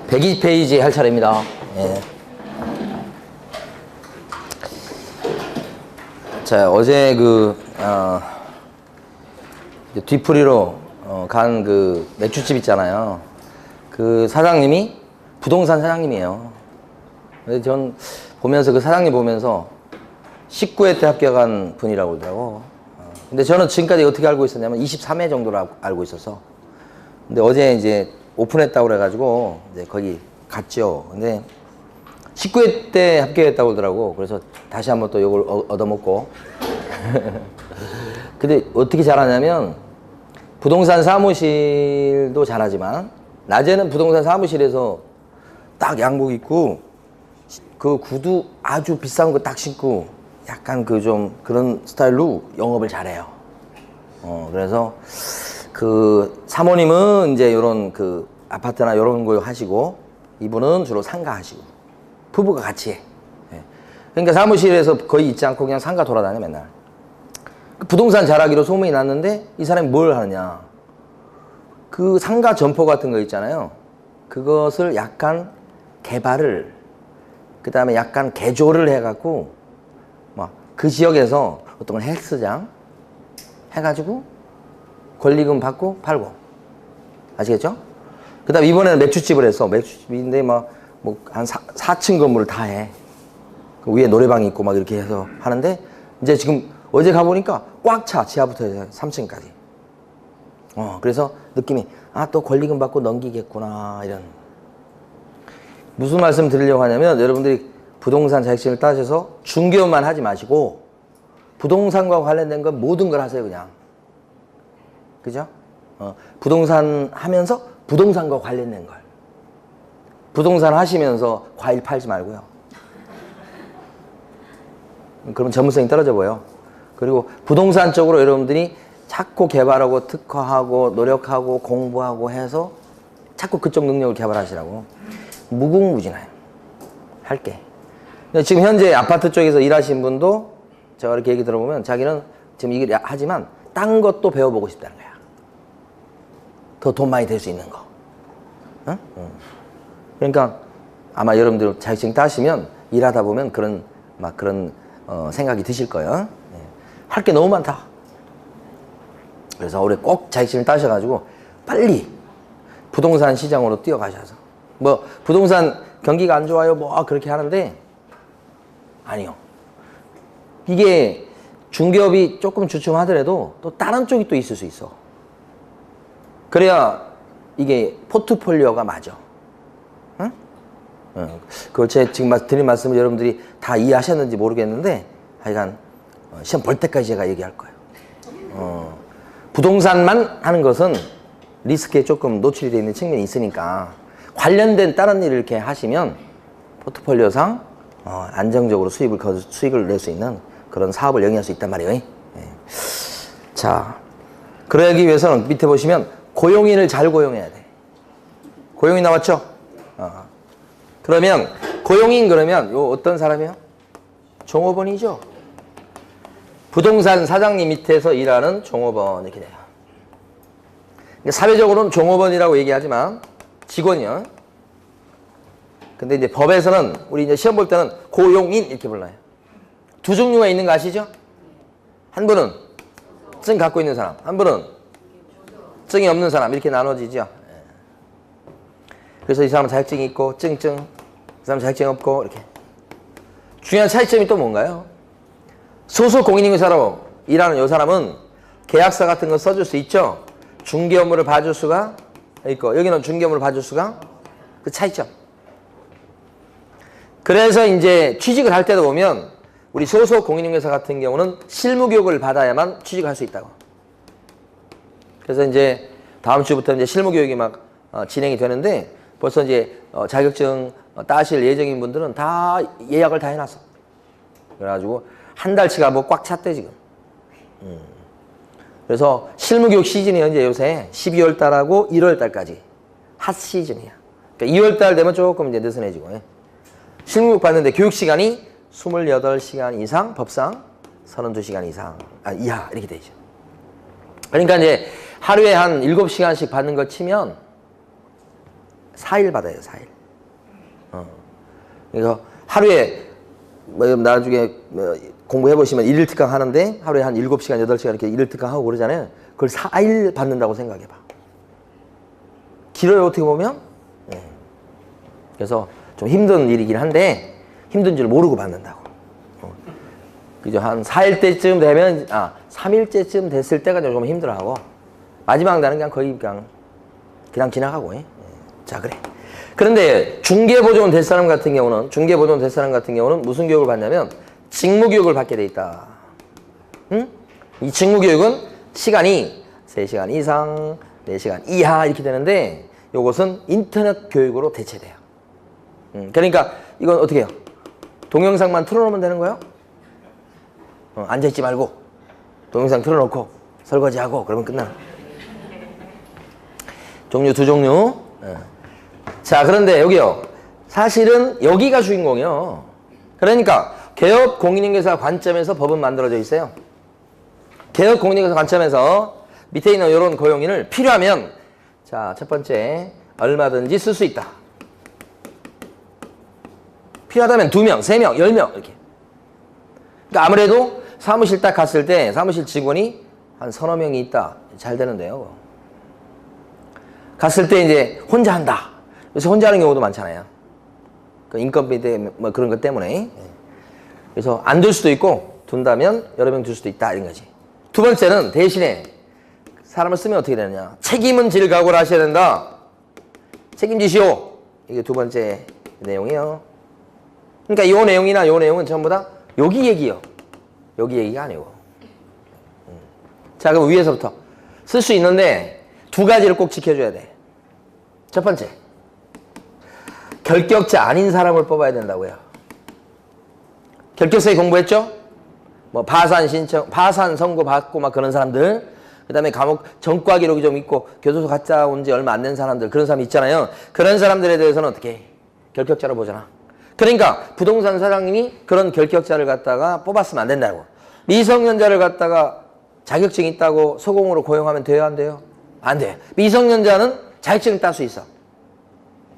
120페이지 할 차례입니다. 예. 자, 어제 뒤풀이로 간 그 맥주집 있잖아요. 그 사장님이 부동산 사장님이에요. 근데 전 보면서 그 사장님 보면서 19회 때 합격한 분이라고 그러더라고. 근데 저는 지금까지 어떻게 알고 있었냐면 23회 정도로 알고 있었어. 근데 어제 이제 오픈했다고 그래가지고 이제 거기 갔죠. 근데 19회 때 합격했다고 그러더라고. 그래서 다시 한번 또 이걸 얻어먹고. 근데 어떻게 잘하냐면 부동산 사무실도 잘하지만 낮에는 부동산 사무실에서 딱 양복 입고 그 구두 아주 비싼 거 딱 신고 약간 그 좀 그런 스타일로 영업을 잘해요. 그래서 그 사모님은 이제 요런 그 아파트나 요런 거 하시고 이분은 주로 상가 하시고 부부가 같이 해. 그러니까 사무실에서 거의 있지 않고 그냥 상가 돌아다녀 맨날. 부동산 잘하기로 소문이 났는데 이 사람이 뭘 하느냐. 그 상가 점포 같은 거 있잖아요. 그것을 약간 개발을 그 다음에 약간 개조를 해갖고 막 그 지역에서 어떤 헬스장 해가지고 권리금 받고 팔고 아시겠죠? 그 다음에 이번에는 맥주집을 했어. 맥주집인데 뭐 한 4층 건물을 다 해. 그 위에 노래방이 있고 막 이렇게 해서 하는데 이제 지금 어제 가보니까 꽉 차. 지하부터 해서 3층까지. 그래서 느낌이 또 권리금 받고 넘기겠구나 이런. 무슨 말씀 드리려고 하냐면 여러분들이 부동산 자격증을 따셔서 중개업만 하지 마시고 부동산과 관련된 건 모든 걸 하세요 그냥. 그죠? 부동산 하면서 부동산과 관련된 걸. 부동산 하시면서 과일 팔지 말고요. 그러면 전문성이 떨어져 보여. 그리고 부동산 쪽으로 여러분들이 자꾸 개발하고 특화하고 노력하고 공부하고 해서 자꾸 그쪽 능력을 개발하시라고. 무궁무진해요. 할게. 지금 현재 아파트 쪽에서 일하신 분도 제가 이렇게 얘기 들어보면 자기는 지금 이걸 하지만 딴 것도 배워보고 싶다는 거야. 더 돈 많이 될 수 있는 거. 응? 그러니까 아마 여러분들 자격증 따시면 일하다 보면 그런 생각이 드실 거예요. 할 게 너무 많다. 그래서 올해 꼭 자격증을 따셔가지고 빨리 부동산 시장으로 뛰어가셔서 부동산 경기가 안 좋아요 그렇게 하는데 아니요. 이게 중개업이 조금 주춤하더라도 또 다른 쪽이 또 있을 수 있어. 그래야 이게 포트폴리오가 맞아. 응? 그걸 제가 지금 드린 말씀을 여러분들이 다 이해하셨는지 모르겠는데 하여간 시험 볼 때까지 제가 얘기할 거예요. 부동산만 하는 것은 리스크에 조금 노출이 되어 있는 측면이 있으니까 관련된 다른 일을 이렇게 하시면 포트폴리오상 안정적으로 수익을 낼 수 있는 그런 사업을 영위할 수 있단 말이에요. 자, 그러기 위해서는 밑에 보시면 고용인을 잘 고용해야 돼. 고용인 나왔죠? 그러면 고용인 그러면 요 어떤 사람이에요? 종업원이죠. 부동산 사장님 밑에서 일하는 종업원 이렇게 돼요. 사회적으로는 종업원이라고 얘기하지만 직원이요. 근데 이제 법에서는 우리 이제 시험 볼 때는 고용인 이렇게 불러요. 두 종류가 있는 거 아시죠? 한 분은 증 갖고 있는 사람, 한 분은 증이 없는 사람 이렇게 나눠지죠. 그래서 이 사람은 자격증이 있고 이 사람은 자격증이 없고 이렇게. 중요한 차이점이 또 뭔가요? 소속 공인인증사로 일하는 이 사람은 계약서 같은 거 써줄 수 있죠. 중개 업무를 봐줄 수가 있고 여기는 중개 업무를 봐줄 수가 그 차이점. 그래서 이제 취직을 할 때도 보면 우리 소속 공인인증사 같은 경우는 실무교육을 받아야만 취직할 수 있다고. 그래서 이제 다음 주부터 이제 실무교육이 막 진행이 되는데 벌써 이제 자격증 따실 예정인 분들은 다 예약을 다 해놨어. 그래가지고 한 달치가 꽉 찼대 지금. 그래서 실무교육 시즌이 현재 요새 12월 달하고 1월 달까지 핫 시즌이야. 그러니까 2월 달 되면 조금 이제 느슨해지고. 실무교육 받는데 교육 시간이 28시간 이상, 법상 32시간 이상, 이하 이렇게 되죠. 그러니까 이제 하루에 한 7시간씩 받는 거 치면 4일 받아요, 4일. 그래서 하루에, 뭐 나중에 공부해보시면 일일 특강 하는데 하루에 한 7시간, 8시간 이렇게 일일 특강 하고 그러잖아요. 그걸 4일 받는다고 생각해봐. 길어요, 어떻게 보면? 네. 그래서 좀 힘든 일이긴 한데, 힘든 줄 모르고 받는다고. 그죠? 한 4일 때쯤 되면, 3일째쯤 됐을 때가 좀 힘들어하고, 마지막 날은 그냥 거의 그냥 지나가고, 예. 자, 그래. 그런데 중개보조원 될 사람 같은 경우는 무슨 교육을 받냐면, 직무교육을 받게 돼 있다. 응? 이 직무교육은 시간이 3시간 이상, 4시간 이하 이렇게 되는데, 요것은 인터넷 교육으로 대체돼요. 그러니까 이건 어떻게 해요? 동영상만 틀어놓으면 되는 거예요? 앉아있지 말고 동영상 틀어놓고 설거지하고 그러면 끝나. 종류 두 종류. 자, 그런데 여기요. 사실은 여기가 주인공이요. 그러니까 개업 공인인계사 관점에서 법은 만들어져 있어요. 개업 공인인계사 관점에서 밑에 있는 이런 고용인을 필요하면, 자, 첫 번째, 얼마든지 쓸 수 있다. 필요하다면 2명, 3명, 10명 이렇게. 그러니까 아무래도 사무실 딱 갔을 때 사무실 직원이 한 서너 명이 있다. 잘 되는데요. 갔을 때 이제 혼자 한다. 그래서 혼자 하는 경우도 많잖아요. 그 인건비 때문에 뭐 그런 것 때문에. 그래서 안 둘 수도 있고, 둔다면 여러 명 둘 수도 있다 이런 거지. 두 번째는 대신에 사람을 쓰면 어떻게 되느냐. 책임은 질 각오를 하셔야 된다. 책임지시오. 이게 두 번째 내용이에요. 그러니까 이 내용이나 이 내용은 전부 다 여기 얘기요. 여기 얘기가 아니고. 자, 그럼 위에서부터 쓸 수 있는데 두 가지를 꼭 지켜줘야 돼. 첫 번째, 결격자 아닌 사람을 뽑아야 된다고요. 결격서에 공부했죠? 뭐 파산 신청, 파산 선고 받고 막 그런 사람들, 그 다음에 감옥 전과 기록이 좀 있고 교도소 갔다 온 지 얼마 안 된 사람들, 그런 사람 있잖아요. 그런 사람들에 대해서는 어떻게 해? 결격자로 보잖아. 그러니까 부동산 사장님이 그런 결격자를 갖다가 뽑았으면 안 된다고. 미성년자를 갖다가 자격증이 있다고 소공으로 고용하면 돼요, 안 돼요? 안 돼. 미성년자는 자격증을 딸 수 있어.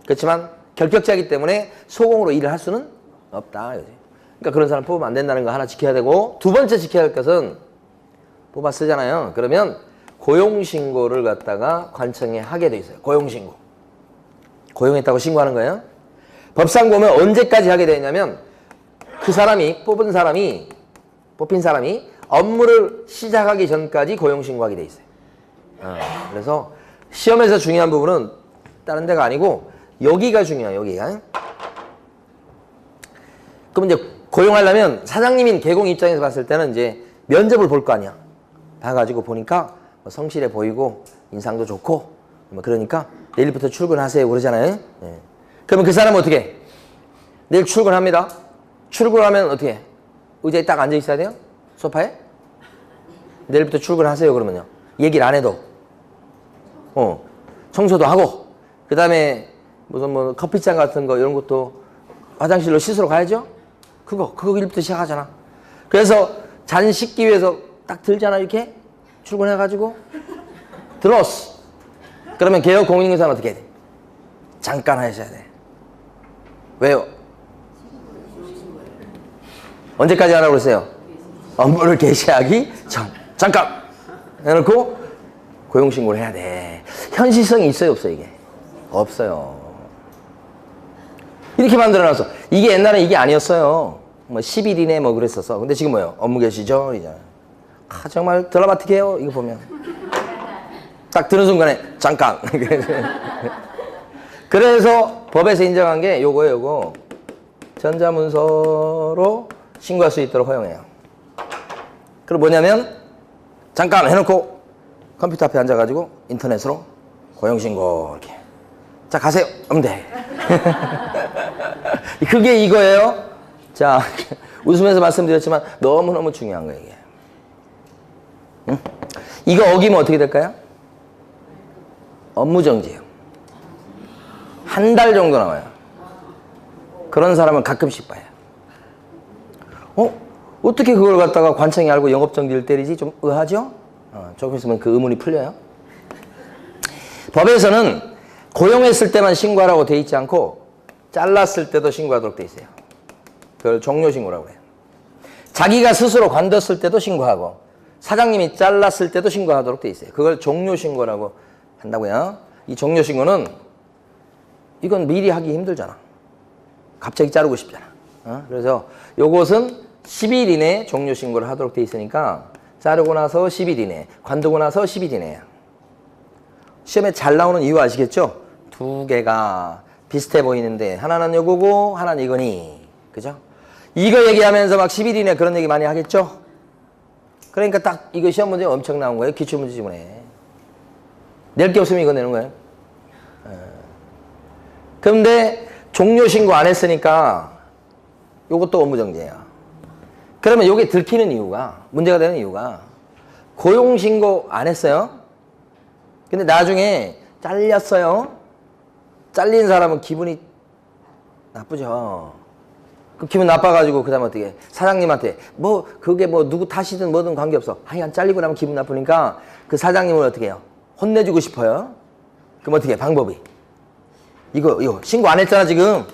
그렇지만 결격자이기 때문에 소공으로 일을 할 수는 없다. 그러니까 그런 사람 뽑으면 안 된다는 거 하나 지켜야 되고, 두 번째 지켜야 할 것은 뽑아 쓰잖아요. 그러면 고용신고를 갖다가 관청에 하게 돼 있어요. 고용신고. 고용했다고 신고하는 거예요. 법상 보면 언제까지 하게 되냐면, 그 사람이, 뽑힌 사람이 업무를 시작하기 전까지 고용신고하게 돼 있어요. 그래서 시험에서 중요한 부분은 다른 데가 아니고 여기가 중요해요. 여기가. 그럼 이제 고용하려면 사장님인 개공 입장에서 봤을 때는 이제 면접을 볼 거 아니야. 봐가지고 보니까 성실해 보이고 인상도 좋고 뭐 그러니까 내일부터 출근하세요 그러잖아요. 네. 그러면 그 사람은 어떻게 해? 내일 출근합니다. 출근하면 어떻게 해? 의자에 딱 앉아 있어야 돼요? 소파에? 내일부터 출근하세요 그러면요. 얘기를 안 해도 청소도 하고, 그 다음에 무슨 뭐 커피잔 같은 거 이런 것도 화장실로 씻으러 가야죠? 그거 일부터 시작하잖아. 그래서 잔 씻기 위해서 딱 들잖아, 이렇게 출근해가지고 들었어. 그러면 개업 공인인계사는 어떻게 해야 돼? 잠깐 하셔야 돼. 왜요? 언제까지 하라고 그랬어요? 업무를 개시하기 전. 잠깐 해놓고 고용신고를 해야 돼. 현실성이 있어요, 없어요, 이게? 없어요. 이렇게 만들어놨어. 이게 옛날에 이게 아니었어요. 뭐 10일 이내 뭐 그랬었어. 근데 지금 뭐예요? 업무 개시죠? 이잖아요. 정말 드라마틱해요, 이거 보면. 딱 드는 순간에 잠깐. 그래서 법에서 인정한 게 요거예요, 요거. 전자문서로 신고할 수 있도록 허용해요. 그럼 뭐냐면 잠깐 해놓고 컴퓨터 앞에 앉아가지고 인터넷으로 고용신고 이렇게. 자, 가세요. 하면 돼. 그게 이거예요. 자, 웃으면서 말씀드렸지만 너무너무 중요한 거예요, 이게. 응? 이거 어기면 어떻게 될까요? 업무정지예요. 한 달 정도 나와요. 그런 사람은 가끔씩 봐요. 어떻게 그걸 갖다가 관청이 알고 영업정지를 때리지? 좀 의아하죠? 조금 있으면 그 의문이 풀려요. 법에서는 고용했을 때만 신고하라고 돼 있지 않고 잘랐을 때도 신고하도록 돼 있어요. 그걸 종료신고라고 해요. 자기가 스스로 관뒀을 때도 신고하고 사장님이 잘랐을 때도 신고하도록 돼 있어요. 그걸 종료신고라고 한다고요. 이 종료신고는 이건 미리 하기 힘들잖아. 갑자기 자르고 싶잖아. 그래서 요것은 10일 이내에 종료신고를 하도록 돼 있으니까 자르고 나서 10일 이내, 관두고 나서 10일 이내야. 시험에 잘 나오는 이유 아시겠죠? 두 개가 비슷해 보이는데 하나는 요거고 하나는 이거니. 그죠? 이거 얘기하면서 막 10일 이내 그런 얘기 많이 하겠죠? 그러니까 딱 이거 시험 문제 엄청 나온 거예요. 기출문제 지문에. 낼 게 없으면 이거 내는 거예요. 그런데 종료신고 안 했으니까 요것도 업무정지예요. 그러면 요게 들키는 이유가, 문제가 되는 이유가 고용신고 안 했어요. 근데 나중에 잘렸어요. 잘린 사람은 기분이 나쁘죠. 그 기분 나빠가지고 그 다음에 어떻게 사장님한테 뭐 그게 뭐 누구 탓이든 뭐든 관계없어. 하여간 잘리고 나면 기분 나쁘니까 그 사장님을 어떻게 해요? 혼내주고 싶어요. 그럼 어떻게 해? 방법이. 이거 신고 안 했잖아 지금.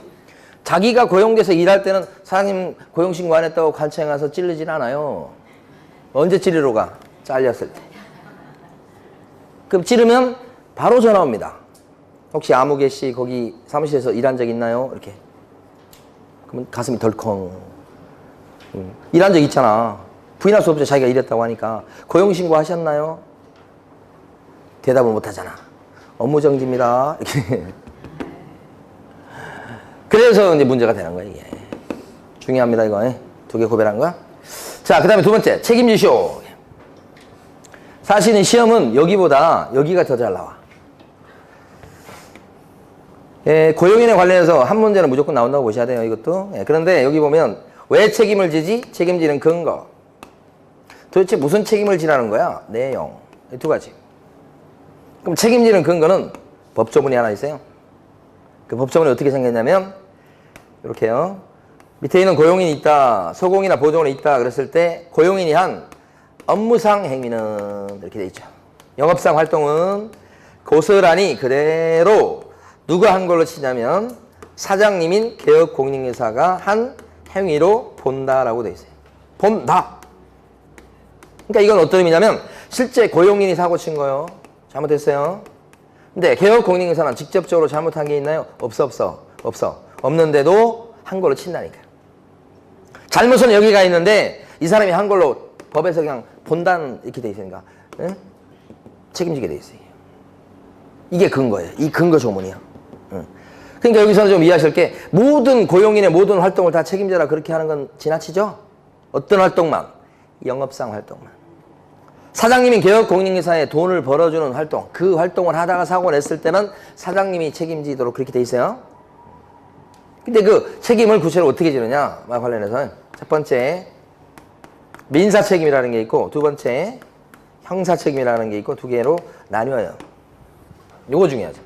자기가 고용돼서 일할 때는 사장님 고용신고 안 했다고 관청에 가서 찔르진 않아요. 언제 찔리러 가? 잘렸을 때. 그럼 찌르면 바로 전화 옵니다. 혹시 아무개 씨 거기 사무실에서 일한 적 있나요? 이렇게. 그러면 가슴이 덜컹. 일한 적 있잖아. 부인할 수 없죠. 자기가 일했다고 하니까. 고용신고 하셨나요? 대답을 못 하잖아. 업무정지입니다. 이렇게. 그래서 이제 문제가 되는 거야, 이게. 중요합니다, 이거. 두 개 고별한 거야. 자, 그 다음에 두 번째. 책임지쇼. 사실은 시험은 여기보다 여기가 더 잘 나와. 예, 고용인에 관련해서 한 문제는 무조건 나온다고 보셔야 돼요, 이것도. 예, 그런데 여기 보면 왜 책임을 지지? 책임지는 근거. 도대체 무슨 책임을 지라는 거야? 내용. 두 가지. 그럼 책임지는 근거는 법조문이 하나 있어요. 그 법조문이 어떻게 생겼냐면 이렇게요. 밑에 있는 고용인이 있다, 소공이나 보조원이 있다 그랬을 때 고용인이 한 업무상 행위는 이렇게 돼 있죠. 영업상 활동은 고스란히 그대로 누가 한 걸로 치냐면 사장님인 개업공인회사가 한 행위로 본다라고 돼 있어요. 본다. 그러니까 이건 어떤 의미냐면 실제 고용인이 사고 친 거예요. 잘못했어요. 근데 개업공인회사는 직접적으로 잘못한 게 있나요? 없어. 없는데도 한 걸로 친다니까. 잘못은 여기가 있는데 이 사람이 한 걸로 법에서 그냥 본다는 이렇게 돼 있으니까 응? 책임지게 돼 있어요. 이게 근거예요. 이 근거 조문이야. 응. 그러니까 여기서는 좀 이해하실 게 모든 고용인의 모든 활동을 다 책임져라 그렇게 하는 건 지나치죠? 어떤 활동만? 영업상 활동만. 사장님이 개업공인회사에 돈을 벌어주는 활동, 그 활동을 하다가 사고를 냈을 때는 사장님이 책임지도록 그렇게 돼 있어요. 근데 그 책임을 구체로 어떻게 지느냐 관련해서 첫 번째 민사 책임이라는 게 있고 두 번째 형사 책임이라는 게 있고 두 개로 나뉘어요. 요거 중요하죠.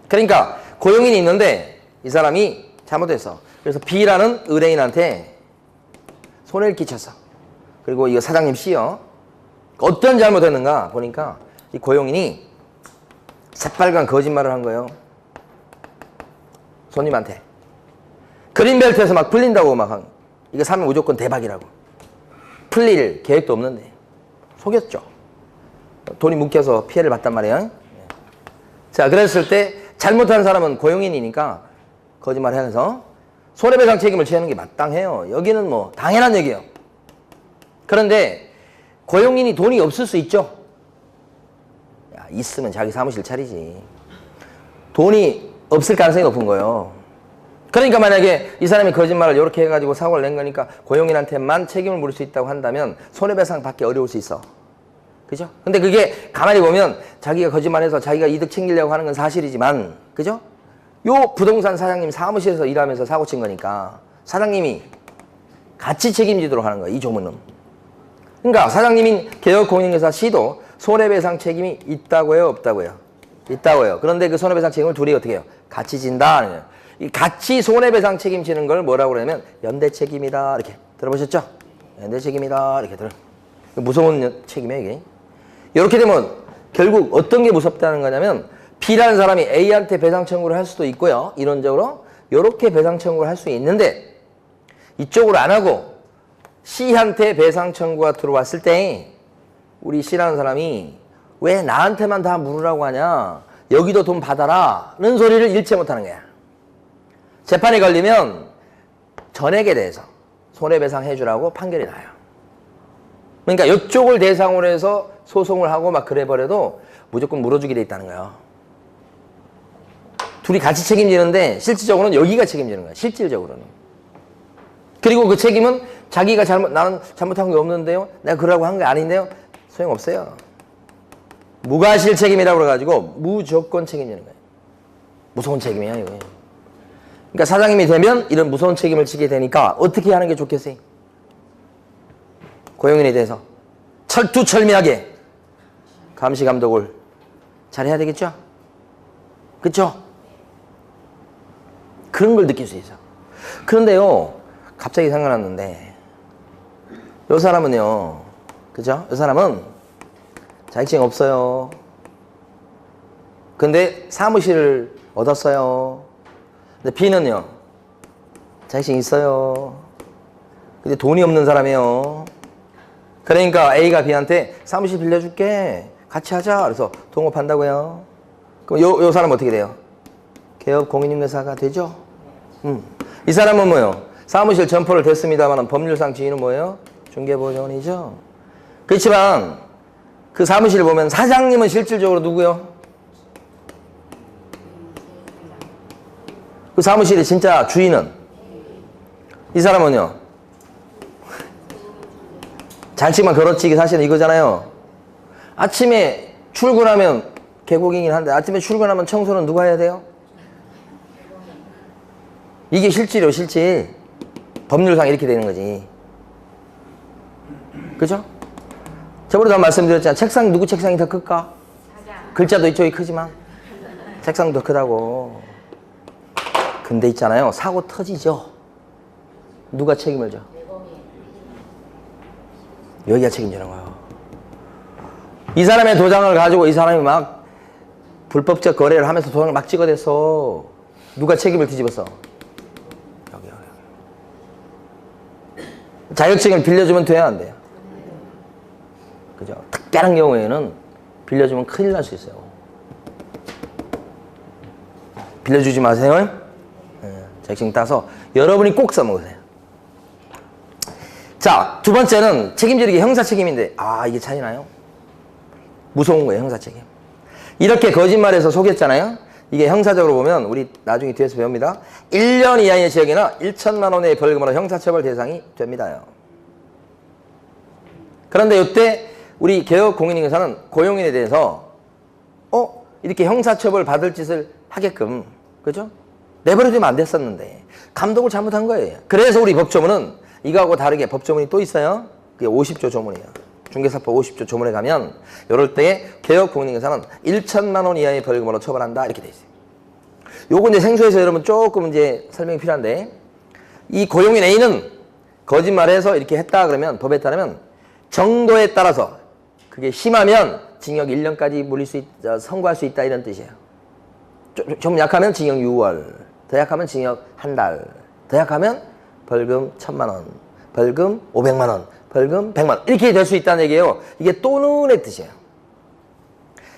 그러니까 고용인이 있는데 이 사람이 잘못했어. 그래서 B라는 의뢰인한테 손해를 끼쳤어. 그리고 이거 사장님 C요. 어떤 잘못했는가 보니까 이 고용인이 새빨간 거짓말을 한 거예요. 손님한테. 그린벨트에서 막 풀린다고 막 이거 사면 무조건 대박이라고. 풀릴 계획도 없는데 속였죠. 돈이 묶여서 피해를 봤단 말이에요. 자, 그랬을 때 잘못한 사람은 고용인이니까 거짓말을 하면서 손해배상 책임을 지는 게 마땅해요. 여기는 뭐 당연한 얘기예요. 그런데 고용인이 돈이 없을 수 있죠. 야, 있으면 자기 사무실 차리지. 돈이 없을 가능성이 높은 거예요. 그러니까 만약에 이 사람이 거짓말을 이렇게 해가지고 사고를 낸 거니까 고용인한테만 책임을 물을 수 있다고 한다면 손해배상 받기 어려울 수 있어. 그죠? 근데 그게 가만히 보면 자기가 거짓말해서 자기가 이득 챙기려고 하는 건 사실이지만, 그죠? 요 부동산 사장님 사무실에서 일하면서 사고 친 거니까 사장님이 같이 책임지도록 하는 거야, 이 조문은. 그러니까 사장님인 개업공인회사 C도 손해배상 책임이 있다고요, 없다고요? 있다고요. 그런데 그 손해배상 책임을 둘이 어떻게 해요? 같이 진다. 이 같이 손해배상 책임지는 걸 뭐라고 그러냐면 연대책임이다. 이렇게 들어보셨죠? 연대책임이다. 이렇게 들어. 무서운 책임이에요, 이게. 이렇게 되면 결국 어떤 게 무섭다는 거냐면 B라는 사람이 A한테 배상 청구를 할 수도 있고요. 이론적으로 이렇게 배상 청구를 할 수 있는데 이쪽으로 안 하고 C한테 배상 청구가 들어왔을 때 우리 C라는 사람이 왜 나한테만 다 물으라고 하냐, 여기도 돈 받아라는 소리를 일체 못하는 거야. 재판에 걸리면 전액에 대해서 손해배상 해주라고 판결이 나요. 그러니까 이쪽을 대상으로 해서 소송을 하고 막 그래버려도 무조건 물어주게 돼 있다는 거예요. 둘이 같이 책임지는데 실질적으로는 여기가 책임지는 거야. 실질적으로는. 그리고 그 책임은 자기가 나는 잘못한 게 없는데요, 내가 그러라고 한 게 아닌데요, 소용없어요. 무과실 책임이라고 그래가지고 무조건 책임지는 거예요. 무서운 책임이야 이거. 그러니까 사장님이 되면 이런 무서운 책임을 지게 되니까 어떻게 하는 게 좋겠어요? 고용인에 대해서 철두철미하게 감시 감독을 잘해야 되겠죠? 그렇죠? 그런 걸 느낄 수 있어. 그런데요, 갑자기 생각났는데 이 사람은요, 그죠? 이 사람은 자격증이 없어요. 근데 사무실을 얻었어요. 근데 B는요, 자격증이 있어요. 근데 돈이 없는 사람이에요. 그러니까 A가 B한테 사무실 빌려줄게, 같이 하자. 그래서 동업한다고요. 그럼 요 사람 어떻게 돼요? 개업 공인중개사가 되죠? 이 사람은 뭐예요? 사무실 점포를 댔습니다만 법률상 지위는 뭐예요? 중개보조원이죠. 그렇지만 그 사무실을 보면 사장님은 실질적으로 누구요? 그 사무실의 진짜 주인은? 이 사람은요? 잘 치면 그렇지, 이게 사실은 이거잖아요. 아침에 출근하면 개고객이긴 한데 아침에 출근하면 청소는 누가 해야 돼요? 이게 실질이요, 실질. 법률상 이렇게 되는 거지. 그죠? 저번에도 말씀드렸잖아. 책상, 누구 책상이 더 클까? 글자도 이쪽이 크지만 책상도 크다고. 근데 있잖아요, 사고 터지죠? 누가 책임을 져? 여기가 책임지는 거예요. 이 사람의 도장을 가지고 이 사람이 막 불법적 거래를 하면서 도장을 막 찍어댔어. 누가 책임을 뒤집었어? 여기. 자격증을 빌려주면 돼야 안 돼요? 그죠? 특별한 경우에는 빌려주면 큰일 날 수 있어요. 빌려주지 마세요. 자격증 따서 여러분이 꼭 써먹으세요. 자, 두 번째는 책임지는 게 형사 책임인데, 이게 차이나요? 무서운 거예요, 형사 책임. 이렇게 거짓말해서 속였잖아요? 이게 형사적으로 보면 우리 나중에 뒤에서 배웁니다. 1년 이하의 징역이나 1천만 원의 벌금으로 형사처벌 대상이 됩니다. 그런데 이때 우리 개업 공인중개사는 고용인에 대해서 이렇게 형사처벌 받을 짓을 하게끔, 그죠? 내버려두면 안 됐었는데 감독을 잘못한 거예요. 그래서 우리 법조문은 이거하고 다르게 법조문이 또 있어요. 그게 50조 조문이에요. 중개사법 50조 조문에 가면 이럴 때에 개업 공인중개사는 1천만 원 이하의 벌금으로 처벌한다, 이렇게 돼 있어요. 요거 이제 생소해서 여러분 조금 이제 설명이 필요한데, 이 고용인 A는 거짓말해서 이렇게 했다 그러면 법에 따르면 정도에 따라서 그게 심하면 징역 1년까지 선고할 수 있다, 이런 뜻이에요. 좀 약하면 징역 6월, 더 약하면 징역 한 달, 더 약하면 벌금 1,000만 원, 벌금 500만 원, 벌금 100만 원, 이렇게 될 수 있다는 얘기예요. 이게 또는의 뜻이에요.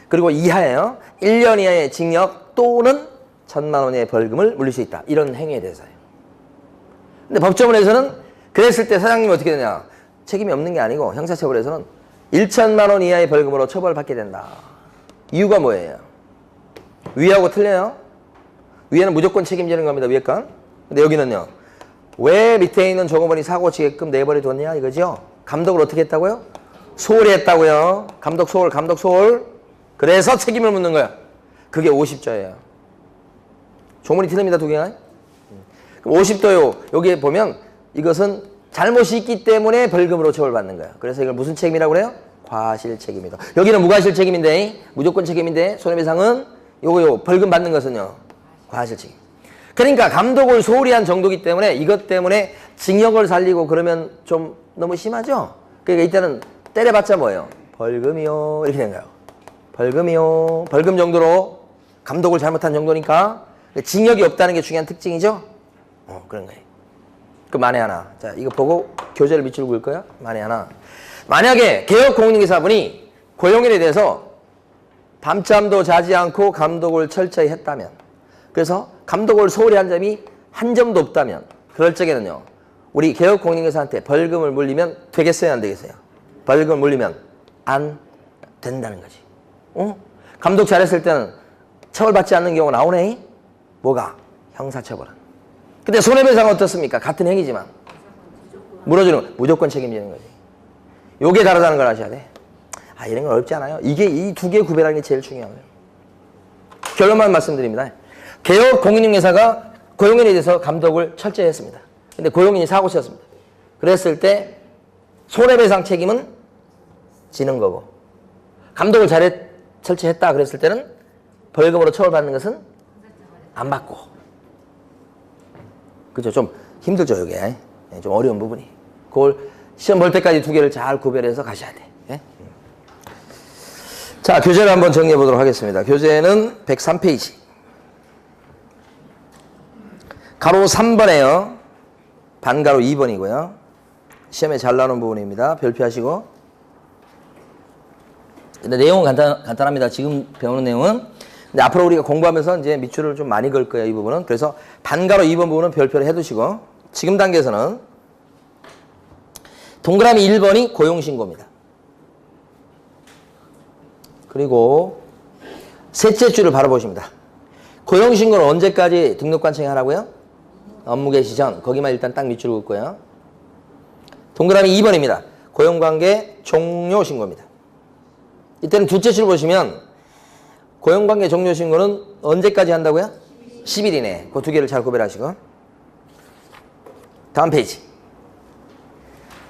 그리고 이하예요. 1년 이하의 징역 또는 1,000만 원의 벌금을 물릴 수 있다, 이런 행위에 대해서요. 근데 법조문에서는 그랬을 때 사장님이 어떻게 되냐, 책임이 없는 게 아니고 형사처벌에서는 1천만 원 이하의 벌금으로 처벌받게 된다. 이유가 뭐예요? 위하고 틀려요? 위에는 무조건 책임지는 겁니다, 위에 건. 근데 여기는요, 왜 밑에 있는 종업원이 사고 치게끔 내버려뒀냐 이거죠? 감독을 어떻게 했다고요? 소홀히 했다고요. 감독 소홀. 그래서 책임을 묻는 거야. 그게 50조예요. 조문이 틀립니다, 두 개가. 그럼 50도요. 여기에 보면 이것은 잘못이 있기 때문에 벌금으로 처벌받는 거야. 그래서 이걸 무슨 책임이라고 그래요? 과실 책임이다. 여기는 무과실 책임인데, 무조건 책임인데, 손해배상은 요거 벌금 받는 것은요, 과실 책임. 그러니까 감독을 소홀히 한 정도이기 때문에 이것 때문에 징역을 살리고 그러면 좀 너무 심하죠? 그러니까 이때는 때려봤자 뭐예요? 벌금이요, 이렇게 된 거예요. 벌금이요. 벌금 정도로 감독을 잘못한 정도니까 징역이 없다는 게 중요한 특징이죠. 그런 거예요. 그 만에 하나. 자, 이거 보고 교재를 밑줄 그을 거야. 만에 하나. 만약에 개혁공인중개사분이 고용인에 대해서 밤잠도 자지 않고 감독을 철저히 했다면, 그래서 감독을 소홀히 한 점이 한 점도 없다면, 그럴 적에는요, 우리 개혁공인중개사한테 벌금을 물리면 되겠어요, 안 되겠어요? 벌금을 물리면 안 된다는 거지. 감독 잘했을 때는 처벌받지 않는 경우가 나오네. 뭐가? 형사처벌은. 근데 손해배상은 어떻습니까? 같은 행위지만 물어주는 무조건 책임지는 거지. 요게 다르다는 걸 아셔야 돼. 이런 건 어렵지 않아요. 이게 이 두 개 구별하는 게 제일 중요한 거예요. 결론만 말씀드립니다. 개혁공인중개사가 고용인에 대해서 감독을 철저히 했습니다. 근데 고용인이 사고 쳤습니다. 그랬을 때 손해배상 책임은 지는 거고, 감독을 철저히 했다 그랬을 때는 벌금으로 처벌받는 것은 안 받고. 그죠? 좀 힘들죠, 이게. 좀 어려운 부분이. 그걸 시험 볼 때까지 두 개를 잘 구별해서 가셔야 돼. 예? 자, 교재를 한번 정리해 보도록 하겠습니다. 교재는 103페이지. 가로 3번에요. 반가로 2번이고요. 시험에 잘 나오는 부분입니다. 별표하시고. 근데 내용은 간단합니다. 지금 배우는 내용은. 근데 앞으로 우리가 공부하면서 이제 밑줄을 좀 많이 걸 거예요, 이 부분은. 그래서 반가로 2번 부분은 별표를 해두시고, 지금 단계에서는 동그라미 1번이 고용신고입니다. 그리고 셋째 줄을 바라보십니다. 고용신고는 언제까지 등록관청에 하라고요? 업무 개시 전. 거기만 일단 딱 밑줄 긋고요. 동그라미 2번입니다. 고용관계 종료신고입니다. 이때는 둘째 줄 보시면 고용관계 종료신고는 언제까지 한다고요? 10일 이내. 그 두 개를 잘 구별하시고. 다음 페이지.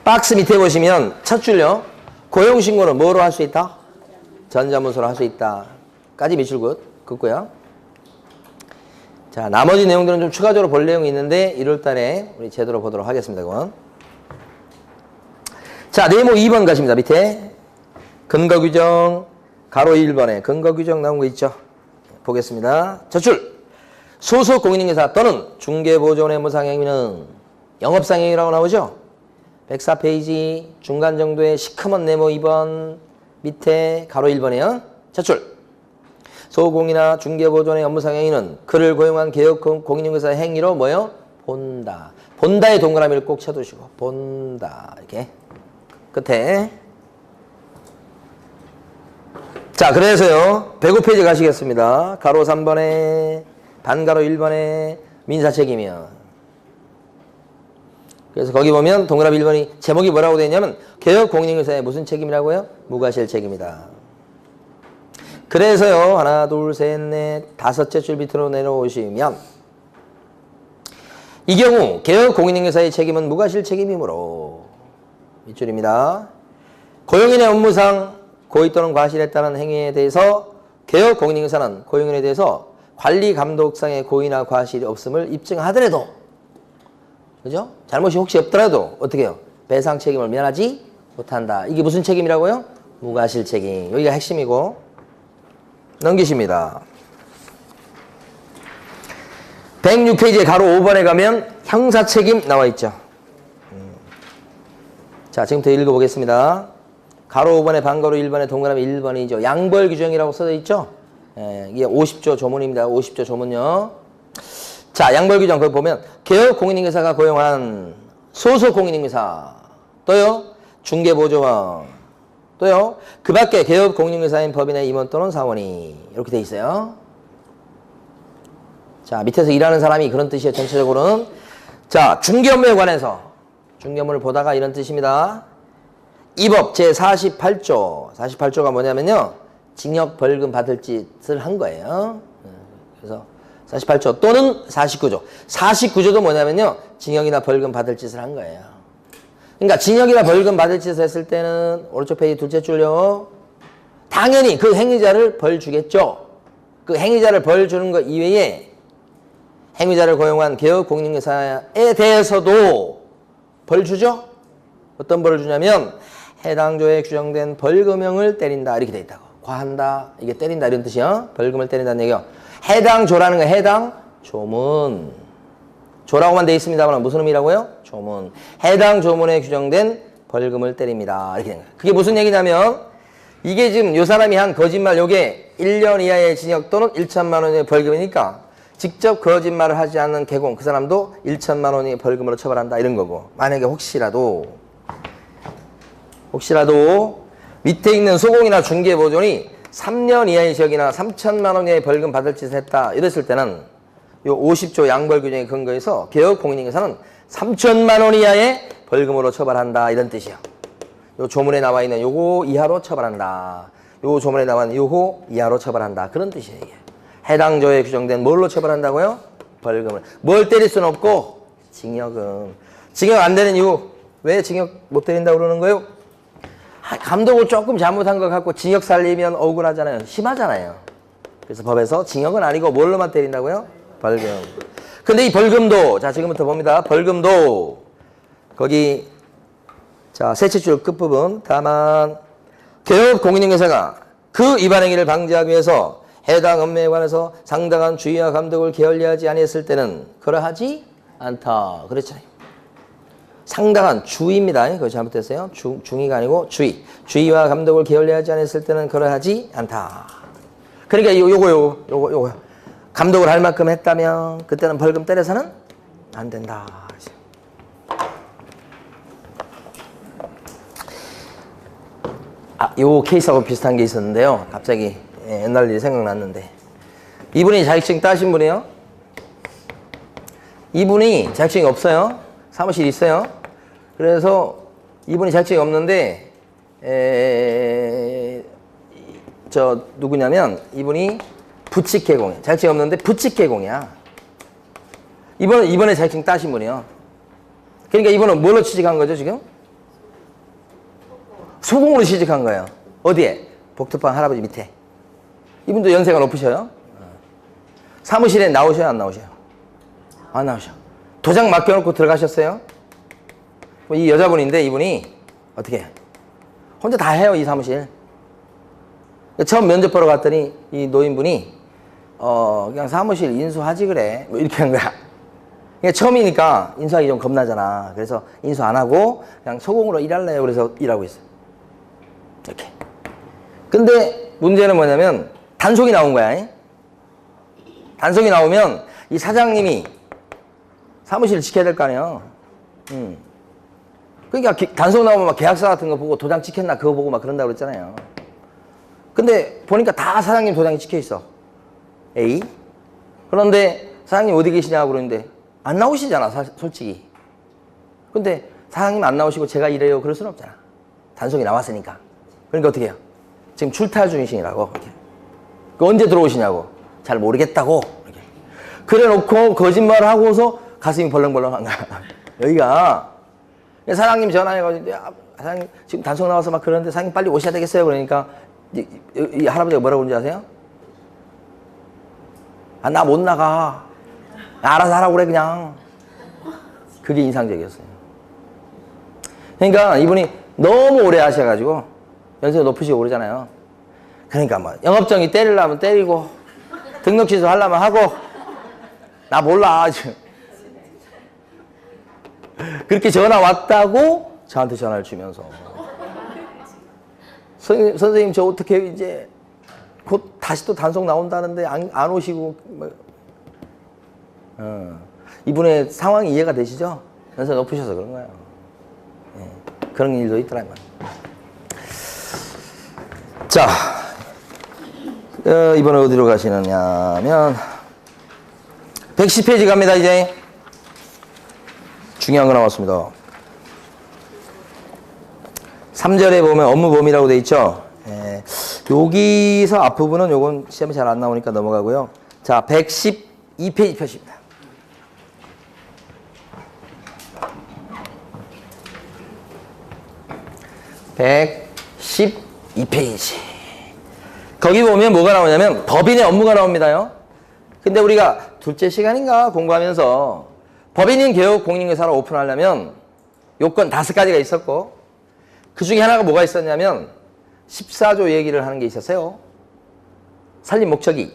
박스 밑에 보시면 첫 줄요. 고용신고는 뭐로 할 수 있다? 전자문서로 할 수 있다. 까지 밑줄 긋고요. 자, 나머지 내용들은 좀 추가적으로 볼 내용이 있는데 1월 달에 우리 제대로 보도록 하겠습니다. 그건. 자, 네모 2번 가십니다. 밑에. 근거규정, 가로 1번에 근거규정 나온 거 있죠? 보겠습니다. 첫 줄. 소속 공인중개사 또는 중개보조원 업무상행위는 영업상행위라고 나오죠? 104페이지 중간 정도의 시커먼 네모 2번 밑에 가로 1번이에요. 첫 줄. 소공이나 중개보조원의 업무상행위는 그를 고용한 개혁공인중개사의 행위로 뭐요? 본다. 본다의 동그라미를 꼭 쳐두시고 본다. 이렇게 끝에. 자, 그래서요 105페이지 가시겠습니다. 가로 3번에 반가로 1번에 민사책임이요. 그래서 거기 보면 동그라미 1번이 제목이 뭐라고 되어 있냐면 개혁공인중개사의 무슨 책임이라고요? 무과실 책임이다. 그래서요 하나 둘 셋 넷 다섯째 줄 밑으로 내려오시면 이 경우 개혁공인중개사의 책임은 무과실 책임이므로 밑줄입니다. 고용인의 업무상 고의 또는 과실에 따른 행위에 대해서 개혁공인중개사는 고용인에 대해서 관리 감독상의 고의나 과실이 없음을 입증하더라도, 그죠? 잘못이 혹시 없더라도 어떻게 해요? 배상 책임을 면하지 못한다. 이게 무슨 책임이라고요? 무과실 책임. 여기가 핵심이고 넘기십니다. 106페이지에 가로 5번에 가면 형사책임 나와 있죠. 자, 지금부터 읽어보겠습니다. 가로 5번에 반가로 1번에 동그라미 1번이죠. 양벌 규정이라고 써져 있죠. 이게 50조 조문입니다. 50조 조문요. 자, 양벌 규정 거기 보면 개혁공인중개사가 고용한 소속 공인중개사 또요 중개보조원 또요 그 밖에 개혁공인중개사인 법인의 임원 또는 사원이 이렇게 돼 있어요. 자, 밑에서 일하는 사람이 그런 뜻이에요. 전체적으로는. 자, 중개업무에 관해서 중개업무를 보다가 이런 뜻입니다. 이 법 제48조 48조가 뭐냐면요 징역 벌금 받을 짓을 한 거예요. 그래서 48조 또는 49조 49조도 뭐냐면요 징역이나 벌금 받을 짓을 한 거예요. 그러니까 징역이나 벌금 받을 짓을 했을 때는 오른쪽 페이지 둘째 줄요 당연히 그 행위자를 벌 주겠죠. 그 행위자를 벌 주는 것 이외에 행위자를 고용한 개혁공인중개사에 대해서도 벌 주죠. 어떤 벌을 주냐면 해당 조에 규정된 벌금형을 때린다 이렇게 돼 있다고. 과한다 이게 때린다 이런 뜻이요. 벌금을 때린다는 얘기요. 해당 조라는 거 해당 조문. 조라고만 돼 있습니다만 무슨 의미라고요? 조문. 해당 조문에 규정된 벌금을 때립니다. 이렇게 된 거예요. 그게 무슨 얘기냐면 이게 지금 요 사람이 한 거짓말 요게 1년 이하의 징역 또는 1천만 원의 벌금이니까 직접 거짓말을 하지 않는 개공 그 사람도 1천만 원의 벌금으로 처벌한다 이런 거고 만약에 혹시라도 밑에 있는 소공이나 중개보존이 3년 이하의 징역이나 3천만 원 이하의 벌금 받을 짓을 했다 이랬을 때는 요 50조 양벌 규정에 근거해서 개혁공인중개사는 3천만 원 이하의 벌금으로 처벌한다 이런 뜻이에요. 요 조문에 나와 있는 요거 이하로 처벌한다. 요 조문에 나와 있는 요거 이하로 처벌한다. 그런 뜻이에요. 이게. 해당 조에 규정된 뭘로 처벌한다고요? 벌금을. 뭘 때릴 수는 없고 징역은. 징역 안 되는 이유. 왜 징역 못 때린다고 그러는 거예요? 감독을 조금 잘못한 것 같고 징역 살리면 억울하잖아요. 심하잖아요. 그래서 법에서 징역은 아니고 뭘로만 때린다고요? 벌금. 근데 이 벌금도 자 지금부터 봅니다. 벌금도 거기 자 셋째 줄 끝부분 다만 개업 공인중개사가 그 위반 행위를 방지하기 위해서 해당 업무에 관해서 상당한 주의와 감독을 게을리하지 아니했을 때는 그러하지 않다. 그렇잖아요. 상당한 주의입니다. 그거 잘못했어요. 중의가 아니고 주의. 주의와 감독을 게을리하지 않았을 때는 그러하지 않다. 그러니까 요거. 감독을 할 만큼 했다면 그때는 벌금 때려서는 안 된다. 요 케이스하고 비슷한 게 있었는데요. 갑자기 옛날 일이 생각났는데 이분이 자격증 따신 분이에요. 이분이 자격증이 없어요. 사무실 있어요. 그래서 이분이 자격증이 없는데 저 누구냐면 이분이 부칙개공이야. 자격증이 없는데 부칙개공이야. 이번에 자격증 따신 분이에요. 그러니까 이분은 뭘로 취직한 거죠 지금? 소공으로 취직한 거예요. 어디에? 복덕방 할아버지 밑에. 이분도 연세가 높으셔요. 사무실에 나오셔요 안 나오셔요? 안 나오셔. 도장 맡겨놓고 들어가셨어요? 이 여자분인데 이분이 어떻게 해요? 혼자 다 해요 이 사무실. 처음 면접 보러 갔더니 이 노인분이 그냥 사무실 인수하지 그래 뭐 이렇게 한 거야. 그러니까 처음이니까 인수하기 좀 겁나잖아. 그래서 인수 안 하고 그냥 소공으로 일할래요. 그래서 일하고 있어요. 이렇게. 근데 문제는 뭐냐면 단속이 나온 거야. 단속이 나오면 이 사장님이 사무실을 지켜야 될 거 아니에요. 그러니까 단속 나오면 막 계약서 같은 거 보고 도장 찍혔나 그거 보고 막 그런다고 그랬잖아요. 근데 보니까 다 사장님 도장이 찍혀 있어. A. 그런데 사장님 어디 계시냐고 그러는데 안 나오시잖아 솔직히. 근데 사장님 안 나오시고 제가 이래요 그럴 수는 없잖아. 단속이 나왔으니까. 그러니까 어떻게 해요? 지금 출타 중이시라고. 언제 들어오시냐고. 잘 모르겠다고. 이렇게. 그래 놓고 거짓말을 하고서 가슴이 벌렁벌렁한 거야. 여기가 사장님 전화해가지고 사장님 지금 단속 나와서 막 그러는데 사장님 빨리 오셔야 되겠어요. 그러니까 이 할아버지가 뭐라고 그러는지 아세요? 나 못 나가. 알아서 하라고 그래 그냥. 그게 인상적이었어요. 그러니까 이분이 너무 오래 하셔가지고 연세가 높으시고 그러잖아요. 그러니까 뭐 영업정이 때리려면 때리고 등록 취소하려면 하고 나 몰라 지금. 그렇게 전화 왔다고 저한테 전화를 주면서 선생님 저 어떻게 이제 곧 다시 또 단속 나온다는데 안 오시고 이분의 상황이 이해가 되시죠? 연세 높으셔서 그런 거예요. 그런 일도 있더라고요. 자, 이번에 어디로 가시느냐면 110페이지 갑니다. 이제 중요한 거 나왔습니다. 3절에 보면 업무 범위라고 돼 있죠. 여기서 앞부분은 요건 시험에 잘 안 나오니까 넘어가고요. 자, 112페이지 표시입니다. (112페이지) 거기 보면 뭐가 나오냐면 법인의 업무가 나옵니다요. 근데 우리가 둘째 시간인가 공부하면서 법인인 개업 공인중개사를 오픈하려면 요건 5가지가 있었고 그 중에 하나가 뭐가 있었냐면 14조 얘기를 하는 게 있었어요. 설립 목적이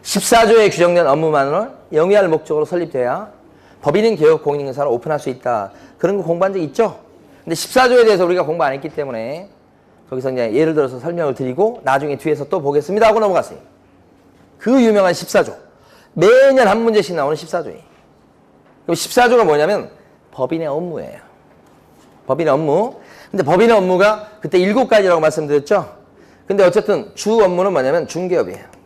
14조에 규정된 업무만을 영위할 목적으로 설립돼야 법인인 개업 공인인사를 오픈할 수 있다. 그런 거 공부한 적 있죠? 근데 14조에 대해서 우리가 공부 안 했기 때문에 거기서 이제 예를 들어서 설명을 드리고 나중에 뒤에서 또 보겠습니다 하고 넘어갔어요. 그 유명한 14조. 매년 한 문제씩 나오는 14조예요. 그럼 14조가 뭐냐면 법인의 업무예요. 법인의 업무. 근데 법인의 업무가 그때 7가지라고 말씀드렸죠? 근데 어쨌든 주 업무는 뭐냐면 중개업이에요.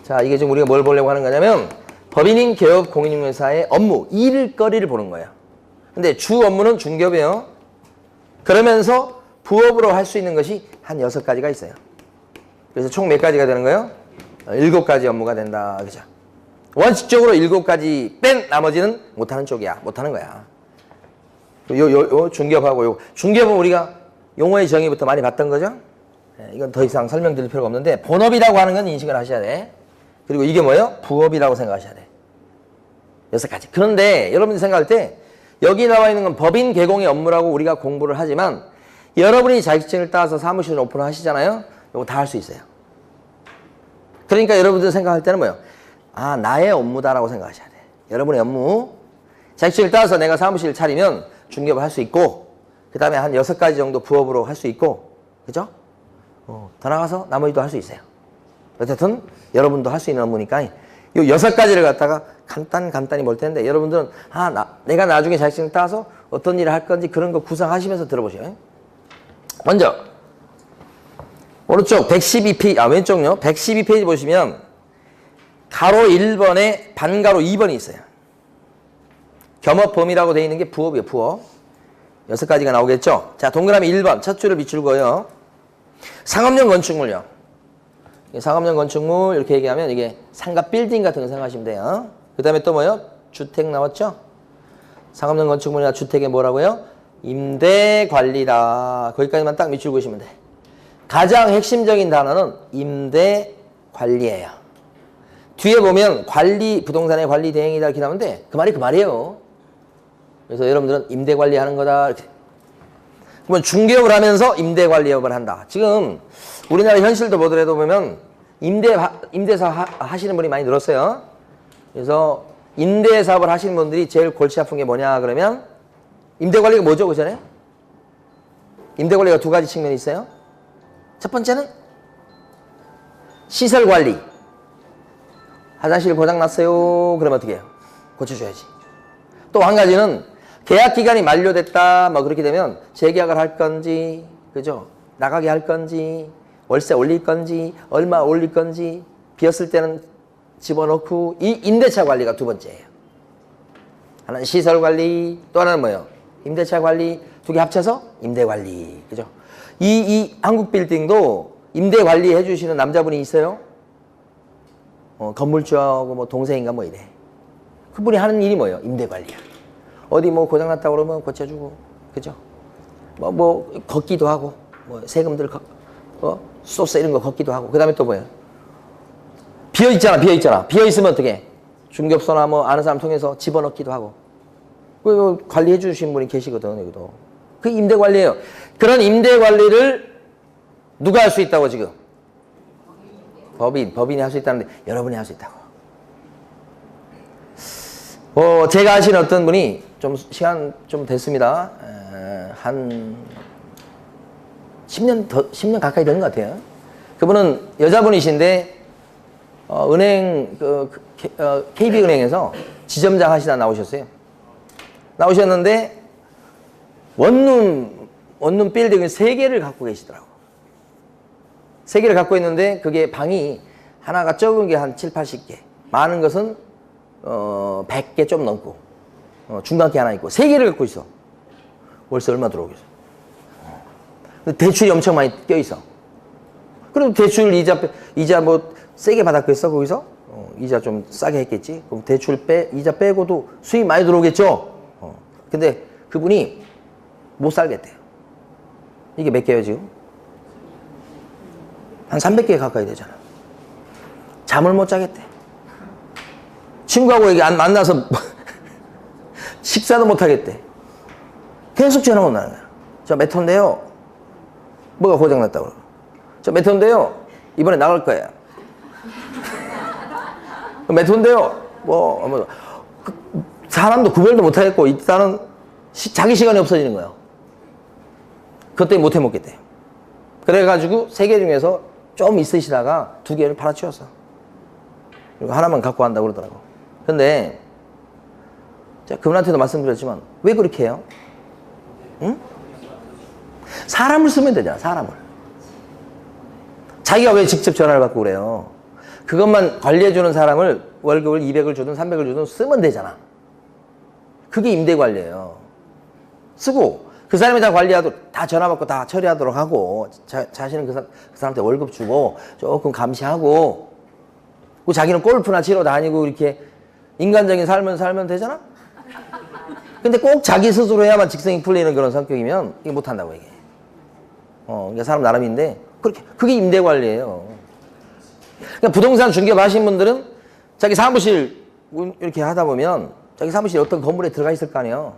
자, 이게 지금 우리가 뭘 보려고 하는 거냐면 법인인 개업 공인중개사의 업무, 일거리를 보는 거예요. 근데 주 업무는 중개업이에요. 그러면서 부업으로 할 수 있는 것이 한 6가지가 있어요. 그래서 총 몇 가지가 되는 거예요? 7가지 업무가 된다. 그죠? 원칙적으로 7가지 뺀 나머지는 못하는 쪽이야. 못하는 거야. 요 중개업하고 요 중개업은 우리가 용어의 정의부터 많이 봤던 거죠? 이건 더 이상 설명드릴 필요가 없는데 본업이라고 하는 건 인식을 하셔야 돼. 그리고 이게 뭐예요? 부업이라고 생각하셔야 돼. 6가지. 그런데 여러분이 생각할 때 여기 나와 있는 건 법인 개공의 업무라고 우리가 공부를 하지만 여러분이 자격증을 따서 사무실을 오픈을 하시잖아요. 이거 다 할 수 있어요. 그러니까 여러분들 생각할 때는 뭐예요? 아, 나의 업무다라고 생각하셔야 돼. 여러분의 업무. 자격증을 따서 내가 사무실을 차리면 중개업을 할 수 있고 그 다음에 한 6가지 정도 부업으로 할 수 있고 그죠? 더 나가서 나머지도 할 수 있어요. 어쨌든 여러분도 할 수 있는 업무니까 이 6가지를 갖다가 간단히 볼 텐데 여러분들은 내가 나중에 자격증을 따서 어떤 일을 할 건지 그런 거 구상하시면서 들어보세요. 먼저 오른쪽 112페이지, 왼쪽요. 112페이지 보시면 가로 1번에 반가로 2번이 있어요. 겸업 범위라고 되어 있는 게 부업이에요. 부업. 6가지가 나오겠죠. 자, 동그라미 1번 첫 줄을 비출고요. 상업용 건축물요. 상업용 건축물 이렇게 얘기하면 이게 상가 빌딩 같은 거 생각하시면 돼요. 그 다음에 또 뭐요? 주택 나왔죠? 상업용 건축물이나 주택이 뭐라고요? 임대관리다. 거기까지만 딱 미치고 계시면 돼. 가장 핵심적인 단어는 임대관리예요. 뒤에 보면 관리, 부동산의 관리 대행이다 이렇게 나오는데 그 말이 그 말이에요. 그래서 여러분들은 임대관리하는 거다 이렇게. 그러면 중개업을 하면서 임대관리업을 한다. 지금 우리나라 현실도 보더라도 보면 임대사 하시는 분이 많이 늘었어요. 그래서 임대사업을 하시는 분들이 제일 골치 아픈 게 뭐냐 그러면 임대관리가 뭐죠? 그 전에? 임대관리가 2가지 측면이 있어요. 첫 번째는 시설관리. 화장실 고장났어요. 그러면 어떻게 해요? 고쳐줘야지. 또 한 가지는 계약기간이 만료됐다. 뭐 그렇게 되면 재계약을 할 건지, 그죠? 나가게 할 건지, 월세 올릴 건지, 얼마 올릴 건지, 비었을 때는 집어넣고, 이 임대차 관리가 2번째예요. 하나는 시설관리, 또 하나는 뭐예요? 임대차 관리, 2개 합쳐서 임대관리. 그죠? 이 한국 빌딩도 임대관리 해주시는 남자분이 있어요. 건물주하고 뭐 동생인가 뭐 이래. 그분이 하는 일이 뭐예요? 임대관리야. 어디 뭐 고장났다고 그러면 고쳐주고, 그죠? 뭐 걷기도 하고, 뭐 세금들 소스 이런 거 걷기도 하고, 그 다음에 또 뭐예요? 비어있잖아. 비어있으면 어떻게? 중개업소나 뭐 아는 사람 통해서 집어넣기도 하고. 그 관리해 주신 분이 계시거든, 여기도. 그 임대관리예요. 그런 임대관리를 누가 할 수 있다고 지금? 법인이 할 수 있다는데 여러분이 할 수 있다고. 제가 아시는 어떤 분이 좀 시간 좀 됐습니다. 한 10년 가까이 되는 것 같아요. 그분은 여자분이신데 은행 KB은행에서 지점장 하시다 나오셨어요. 나오셨는데 원룸 빌딩을 3개를 갖고 계시더라고. 3개를 갖고 있는데 그게 방이 하나가 적은 게 한 7, 80개, 많은 것은 100개 좀 넘고 중간계 하나 있고 3개를 갖고 있어. 월세 얼마 들어오겠어. 대출이 엄청 많이 껴있어. 그럼 대출 이자 뭐 세게 받았겠어 거기서? 이자 좀 싸게 했겠지. 그럼 대출 이자 빼고도 수익 많이 들어오겠죠. 근데 그분이 못 살겠대요. 이게 몇 개예요 지금? 한 300개 가까이 되잖아. 잠을 못 자겠대. 친구하고 만나서 식사도 못 하겠대. 계속 전화 온다는 거야. 저 몇 톤데요? 뭐가 고장났다고 그러고. 저 몇 톤데요? 이번에 나갈 거예요. 몇 호인데요? 사람도 구별도 못하겠고, 일단은 자기 시간이 없어지는 거예요. 그것 때문에 못 해먹겠대요. 그래가지고 3개 중에서 좀 있으시다가 2개를 팔아치웠어. 그리고 하나만 갖고 간다고 그러더라고. 근데, 제가 그분한테도 말씀드렸지만, 왜 그렇게 해요? 응? 사람을 쓰면 되잖아, 사람을. 자기가 왜 직접 전화를 받고 그래요? 그것만 관리해주는 사람을 월급을 200을 주든 300을 주든 쓰면 되잖아. 그게 임대관리예요. 쓰고 그 사람이 다 관리하도록 다 전화 받고 다 처리하도록 하고 자신은 그 사람한테 월급 주고 조금 감시하고 그 자기는 골프나 치러 다니고 이렇게 인간적인 삶을 살면 되잖아. 근데 꼭 자기 스스로 해야만 직성이 풀리는 그런 성격이면 이게 못한다고 이게. 그러니까 사람 나름인데 그게 임대관리예요. 그러니까 부동산 중개업 하신 분들은 자기 사무실 이렇게 하다 보면 자기 사무실에 어떤 건물에 들어가 있을 거 아니에요.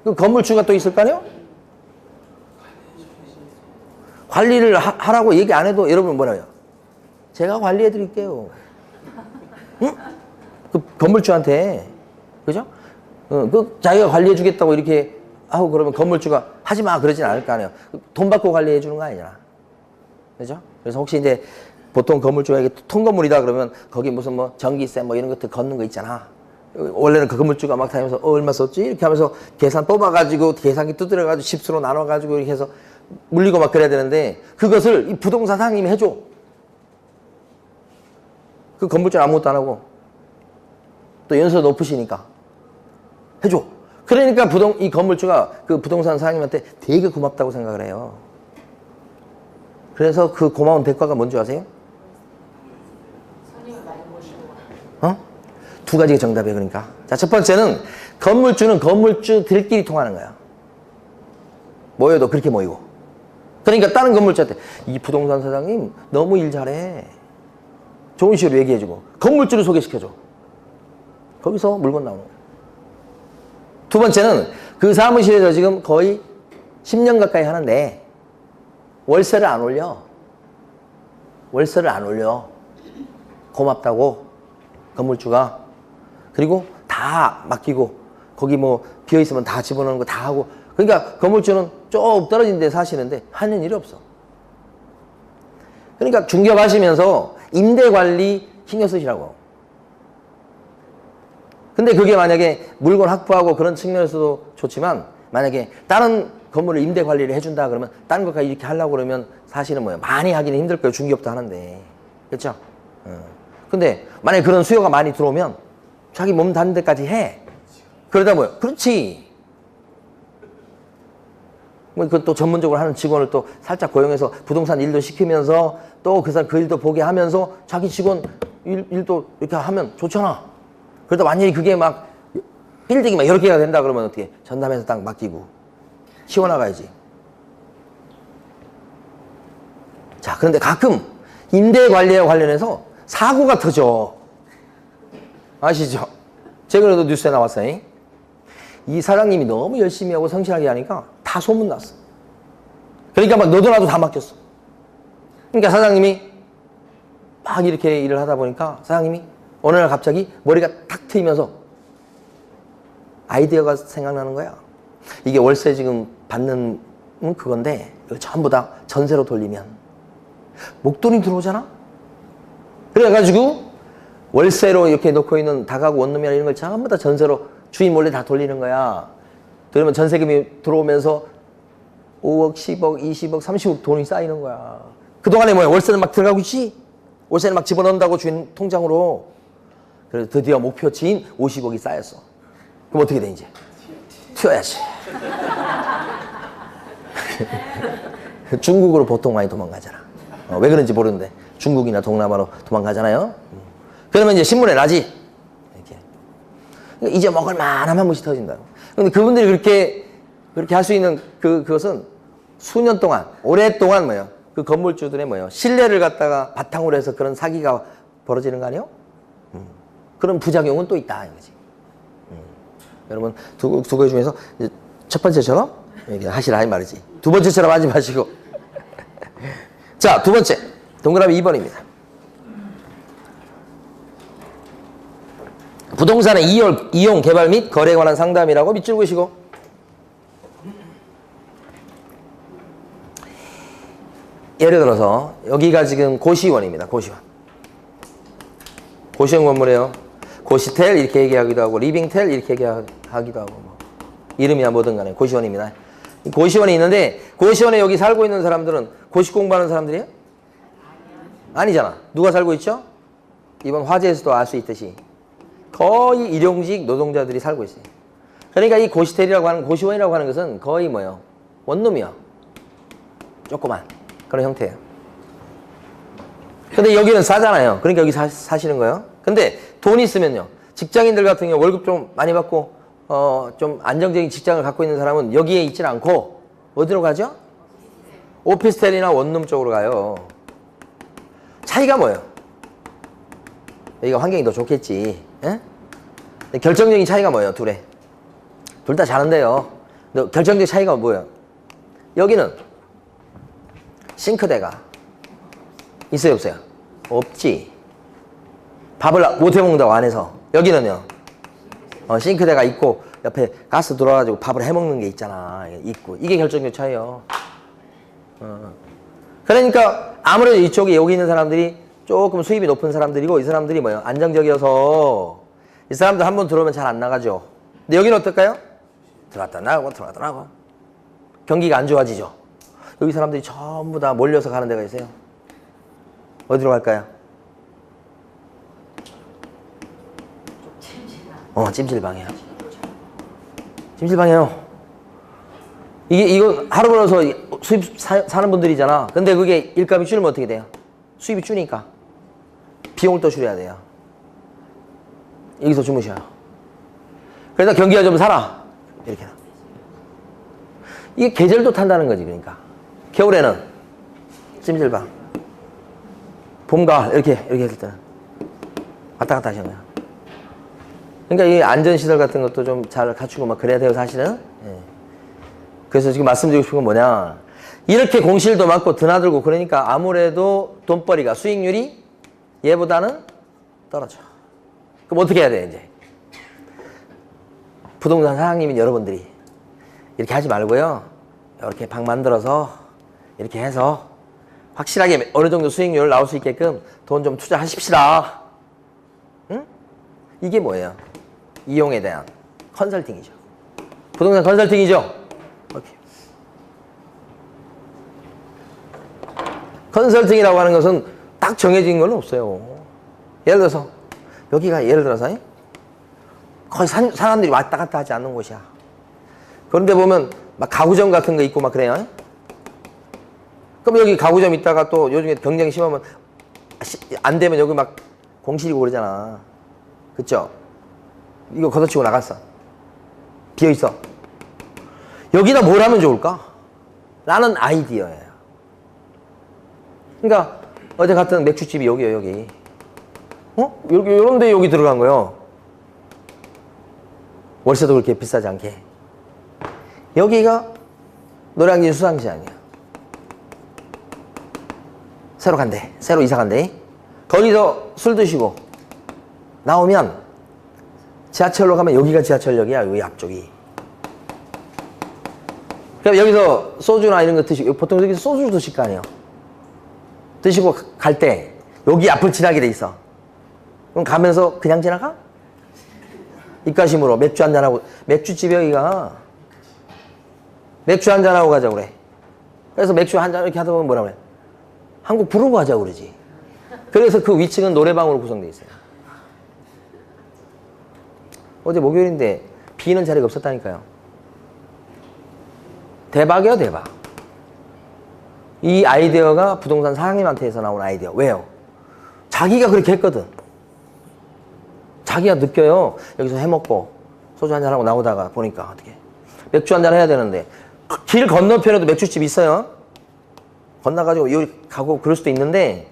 그 건물주가 또 있을 거 아니에요? 관리를 하라고 얘기 안 해도 여러분 뭐라고요? 제가 관리해 드릴게요. 응? 그 건물주한테. 그죠? 그 자기가 관리해 주겠다고 이렇게 하고 그러면 건물주가 하지 마 그러진 않을 거 아니에요. 돈 받고 관리해 주는 거 아니잖아. 그죠? 그래서 혹시 이제 보통 건물주가 이게 통건물이다 그러면 거기 무슨 뭐 전기세 뭐 이런 것들 걷는 거 있잖아. 원래는 그 건물주가 막 다니면서 얼마 썼지? 이렇게 하면서 계산 뽑아가지고 계산기 두드려가지고 집수로 나눠가지고 이렇게 해서 물리고 막 그래야 되는데 그것을 이 부동산 사장님이 해줘. 그 건물주는 아무것도 안 하고 또 연수 높으시니까 해줘. 그러니까 이 건물주가 그 부동산 사장님한테 되게 고맙다고 생각을 해요. 그래서 그 고마운 대가가 뭔지 아세요? 어? 2가지가 정답이에요, 그러니까. 자, 첫 번째는 건물주는 건물주들끼리 통하는 거야. 모여도 그렇게 모이고. 그러니까 다른 건물주한테 이 부동산 사장님 너무 일 잘해. 좋은 식으로 얘기해주고 건물주를 소개시켜줘. 거기서 물건 나오는 거야. 2번째는 그 사무실에서 지금 거의 10년 가까이 하는데 월세를 안 올려. 월세를 안 올려. 고맙다고 건물주가. 그리고 다 맡기고 거기 뭐 비어있으면 다 집어넣는 거 다 하고. 그러니까 건물주는 좀 떨어진 데 사시는데 하는 일이 없어. 그러니까 중개업하시면서 임대관리 신경 쓰시라고. 근데 그게 만약에 물건 확보하고 그런 측면에서도 좋지만 만약에 다른 건물을 임대 관리를 해준다 그러면 다른 것까지 이렇게 하려고 그러면 사실은 뭐예요? 많이 하기는 힘들 거예요. 중개업도 하는데. 그렇죠? 근데 만약에 그런 수요가 많이 들어오면 자기 몸 닿는 데까지 해. 그러다 뭐예요? 그렇지. 그 또 전문적으로 하는 직원을 또 살짝 고용해서 부동산 일도 시키면서 또 그 사람 그 일도 보게 하면서 자기 직원 일도 이렇게 하면 좋잖아. 그러다 만약에 그게 막 빌딩이 막 여러 개가 된다 그러면 어떻게 전담해서 딱 맡기고 키워나가야지. 자, 그런데 가끔 임대 관리에 관련해서 사고가 터져. 아시죠? 제가 그래도 뉴스에 나왔어요. 이 사장님이 너무 열심히 하고 성실하게 하니까 다 소문났어. 그러니까 막 너도 나도 다 맡겼어. 그러니까 사장님이 막 이렇게 일을 하다 보니까 사장님이 어느 날 갑자기 머리가 탁 트이면서 아이디어가 생각나는 거야. 이게 월세 지금 받는 그건데 이거 전부 다 전세로 돌리면 목돈이 들어오잖아. 그래가지고 월세로 이렇게 놓고 있는 다가구 원룸이나 이런 걸 전부 다 전세로 주인 몰래 다 돌리는 거야. 그러면 전세금이 들어오면서 5억, 10억, 20억, 30억 돈이 쌓이는 거야. 그동안에 뭐야? 월세는 막 들어가고 있지? 월세는 막 집어넣는다고 주인 통장으로. 그래서 드디어 목표치인 50억이 쌓였어. 그럼 어떻게 돼, 이제? 튀어야지. 중국으로 보통 많이 도망가잖아. 왜 그런지 모르는데. 중국이나 동남아로 도망가잖아요. 그러면 이제 신문에 나지. 이렇게. 이제 먹을 만하면 한 번씩 터진다고. 근데 그분들이 그렇게 할 수 있는 그것은 수년 동안, 오랫동안 뭐예요? 그 건물주들의 뭐예요? 신뢰를 갖다가 바탕으로 해서 그런 사기가 벌어지는 거 아니에요? 그런 부작용은 또 있다, 이거지. 여러분, 두 개 중에서 첫 번째처럼 이렇게 하시라, 이 말이지. 두 번째처럼 하지 마시고. 자, 두 번째. 동그라미 2번입니다. 부동산의 이용, 개발 및 거래에 관한 상담이라고 밑줄 그으시고 예를 들어서 여기가 지금 고시원입니다. 고시원. 고시원 건물이에요. 고시텔 이렇게 얘기하기도 하고 리빙텔 이렇게 얘기하기도 하고 뭐. 이름이야 뭐든 간에 고시원입니다. 고시원이 있는데 고시원에 여기 살고 있는 사람들은 고시 공부하는 사람들이에요? 아니잖아. 누가 살고 있죠? 이번 화제에서도 알 수 있듯이 거의 일용직 노동자들이 살고 있어요. 그러니까 이 고시텔이라고 하는 고시원이라고 하는 것은 거의 뭐예요? 원룸이요. 조그만 그런 형태예요. 근데 여기는 싸잖아요. 그러니까 여기 사시는 거예요. 근데 돈 있으면요. 직장인들 같은 경우 월급 좀 많이 받고 좀 안정적인 직장을 갖고 있는 사람은 여기에 있질 않고 어디로 가죠? 오피스텔이나 원룸 쪽으로 가요. 차이가 뭐예요? 여기가 환경이 더 좋겠지. 예? 결정적인 차이가 뭐예요? 둘에. 둘 다 잘한대요. 근데 결정적인 차이가 뭐예요? 여기는 싱크대가 있어요 없어요? 없지. 밥을 못 해먹는다고 안에서. 여기는요 싱크대가 있고 옆에 가스 들어와가지고 밥을 해먹는 게 있잖아. 있고. 이게 결정적 차이요. 그러니까 아무래도 이쪽에 여기 있는 사람들이 조금 수입이 높은 사람들이고 이 사람들이 뭐예요? 안정적이어서 이 사람들 한 번 들어오면 잘 안 나가죠. 근데 여기는 어떨까요? 들어왔다 나가고 들어왔다 나가고 경기가 안 좋아지죠. 여기 사람들이 전부 다 몰려서 가는 데가 있어요. 어디로 갈까요? 찜질방이에요. 찜질방이에요. 이거 하루 벌어서 수입 사는 분들이잖아. 근데 그게 일감이 줄면 어떻게 돼요? 수입이 줄니까 비용을 또 줄여야 돼요. 여기서 주무셔요. 그래서 경기가 좀 살아. 이렇게. 이게 계절도 탄다는 거지. 그러니까 겨울에는 찜질방, 봄, 가을 이렇게 했을 때는 왔다 갔다 하시는 거야. 그러니까 이 안전시설 같은 것도 좀 잘 갖추고 막 그래야 돼요, 사실은. 예. 그래서 지금 말씀드리고 싶은 건 뭐냐. 이렇게 공실도 많고 드나들고 그러니까 아무래도 돈벌이가 수익률이 얘보다는 떨어져. 그럼 어떻게 해야 돼, 이제? 부동산 사장님인 여러분들이 이렇게 하지 말고요. 이렇게 방 만들어서 이렇게 해서 확실하게 어느 정도 수익률 나올 수 있게끔 돈 좀 투자하십시다. 응? 이게 뭐예요? 이용에 대한 컨설팅이죠. 부동산 컨설팅이죠. 오케이. 컨설팅이라고 하는 것은 딱 정해진 건 없어요. 예를 들어서 여기가 예를 들어서 거의 사람들이 왔다 갔다 하지 않는 곳이야. 그런데 보면 막 가구점 같은 거 있고 막 그래요. 그럼 여기 가구점 있다가 또 요즘에 경쟁이 심하면 안 되면 여기 막 공실이고 그러잖아. 그쵸? 이거 걷어치고 나갔어. 비어있어. 여기다 뭘 하면 좋을까? 라는 아이디어예요. 그러니까 어제 갔던 맥주집이 여기요, 여기. 여기, 요런데 여기 들어간 거예요. 월세도 그렇게 비싸지 않게. 여기가 노량진 수산시장이야. 새로 간대. 새로 이사 간대. 거기서 술 드시고 나오면 지하철로 가면 여기가 지하철역이야. 여기 앞쪽이. 그럼 여기서 소주나 이런 거 드시고 보통 여기서 소주 드실 거 아니에요. 드시고 갈 때 여기 앞을 지나게 돼 있어. 그럼 가면서 그냥 지나가? 입가심으로 맥주 한잔하고. 맥주집에 여기가 맥주 한잔하고 가자고 그래. 그래서 맥주 한잔 이렇게 하다 보면 뭐라 그래? 한국 부르고 가자고 그러지. 그래서 그 위층은 노래방으로 구성되어 있어요. 어제 목요일인데 비는 자리가 없었다니까요. 대박이에요, 대박. 이 아이디어가 부동산 사장님한테서 나온 아이디어. 왜요? 자기가 그렇게 했거든. 자기가 느껴요. 여기서 해먹고 소주 한잔하고 나오다가 보니까 어떻게 맥주 한잔 해야 되는데 길 건너편에도 맥주집 있어요. 건너가지고 여기 가고 그럴 수도 있는데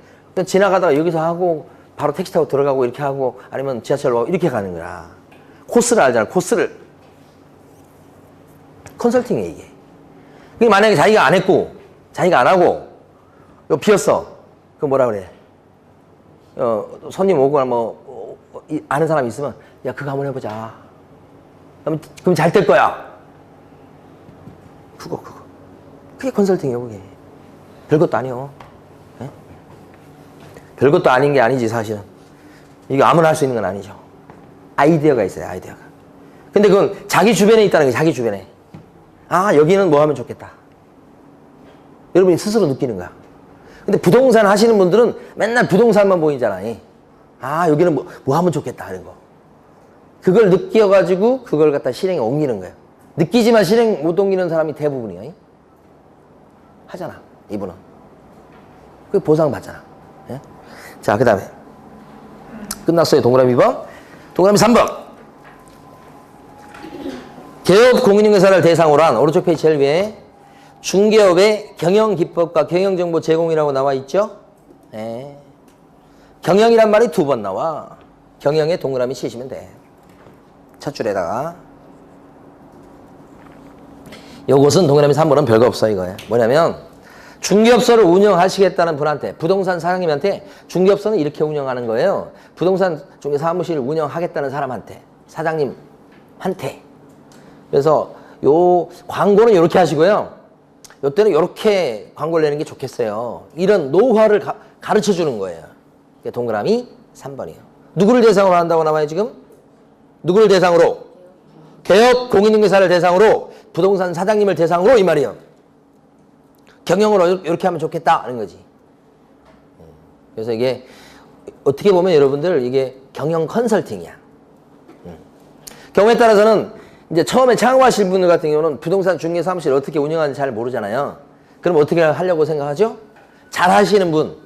지나가다가 여기서 하고 바로 택시 타고 들어가고 이렇게 하고 아니면 지하철로 이렇게 가는 거야. 코스를 알잖아. 코스를. 컨설팅이에요, 이게. 그러니까 만약에 자기가 안 했고 자기가 안 하고 비었어. 그럼 뭐라 그래? 손님 오거나 뭐 아는 사람이 있으면 야 그거 한번 해보자. 그럼 잘 될 거야. 그거 그게 컨설팅이에요. 그게 별것도 아니요. 예? 별것도 아닌 게 아니지 사실은. 이거 아무나 할 수 있는 건 아니죠. 아이디어가 있어요. 아이디어가. 근데 그건 자기 주변에 있다는 게 자기 주변에. 아 여기는 뭐 하면 좋겠다. 여러분이 스스로 느끼는 거야. 근데 부동산 하시는 분들은 맨날 부동산만 보이잖아요. 아 여기는 뭐 하면 좋겠다 하는 거. 그걸 느껴가지고 그걸 갖다 실행에 옮기는 거예요. 느끼지만 실행 못 옮기는 사람이 대부분이에요. 하잖아 이분은. 그 보상 받잖아. 예? 자 그 다음에 끝났어요. 동그라미 2번. 동그라미 3번. 개업 공인중개사를 대상으로 한 오른쪽 페이지 제일 위에 중개업의 경영기법과 경영정보 제공이라고 나와 있죠. 네. 경영이란 말이 2번 나와. 경영에 동그라미 치시면 돼. 첫 줄에다가. 요것은 동그라미 3번은 별거 없어 이거예요. 뭐냐면 중개업소를 운영하시겠다는 분한테, 부동산 사장님한테 중개업소는 이렇게 운영하는 거예요. 부동산 중개 사무실을 운영하겠다는 사람한테, 사장님한테. 그래서 요 광고는 이렇게 하시고요. 요때는 이렇게 광고를 내는 게 좋겠어요. 이런 노하우를 가르쳐 주는 거예요. 동그라미 3번이에요. 누구를 대상으로 한다고 나와요 지금? 누구를 대상으로? 개업 공인중개사를 대상으로, 부동산 사장님을 대상으로 이 말이에요. 경영으로 이렇게 하면 좋겠다 하는 거지. 그래서 이게 어떻게 보면 여러분들 이게 경영 컨설팅이야. 경우에 따라서는 이제 처음에 창업하실 분들 같은 경우는 부동산 중개 사무실 어떻게 운영하는지 잘 모르잖아요. 그럼 어떻게 하려고 생각하죠? 잘 하시는 분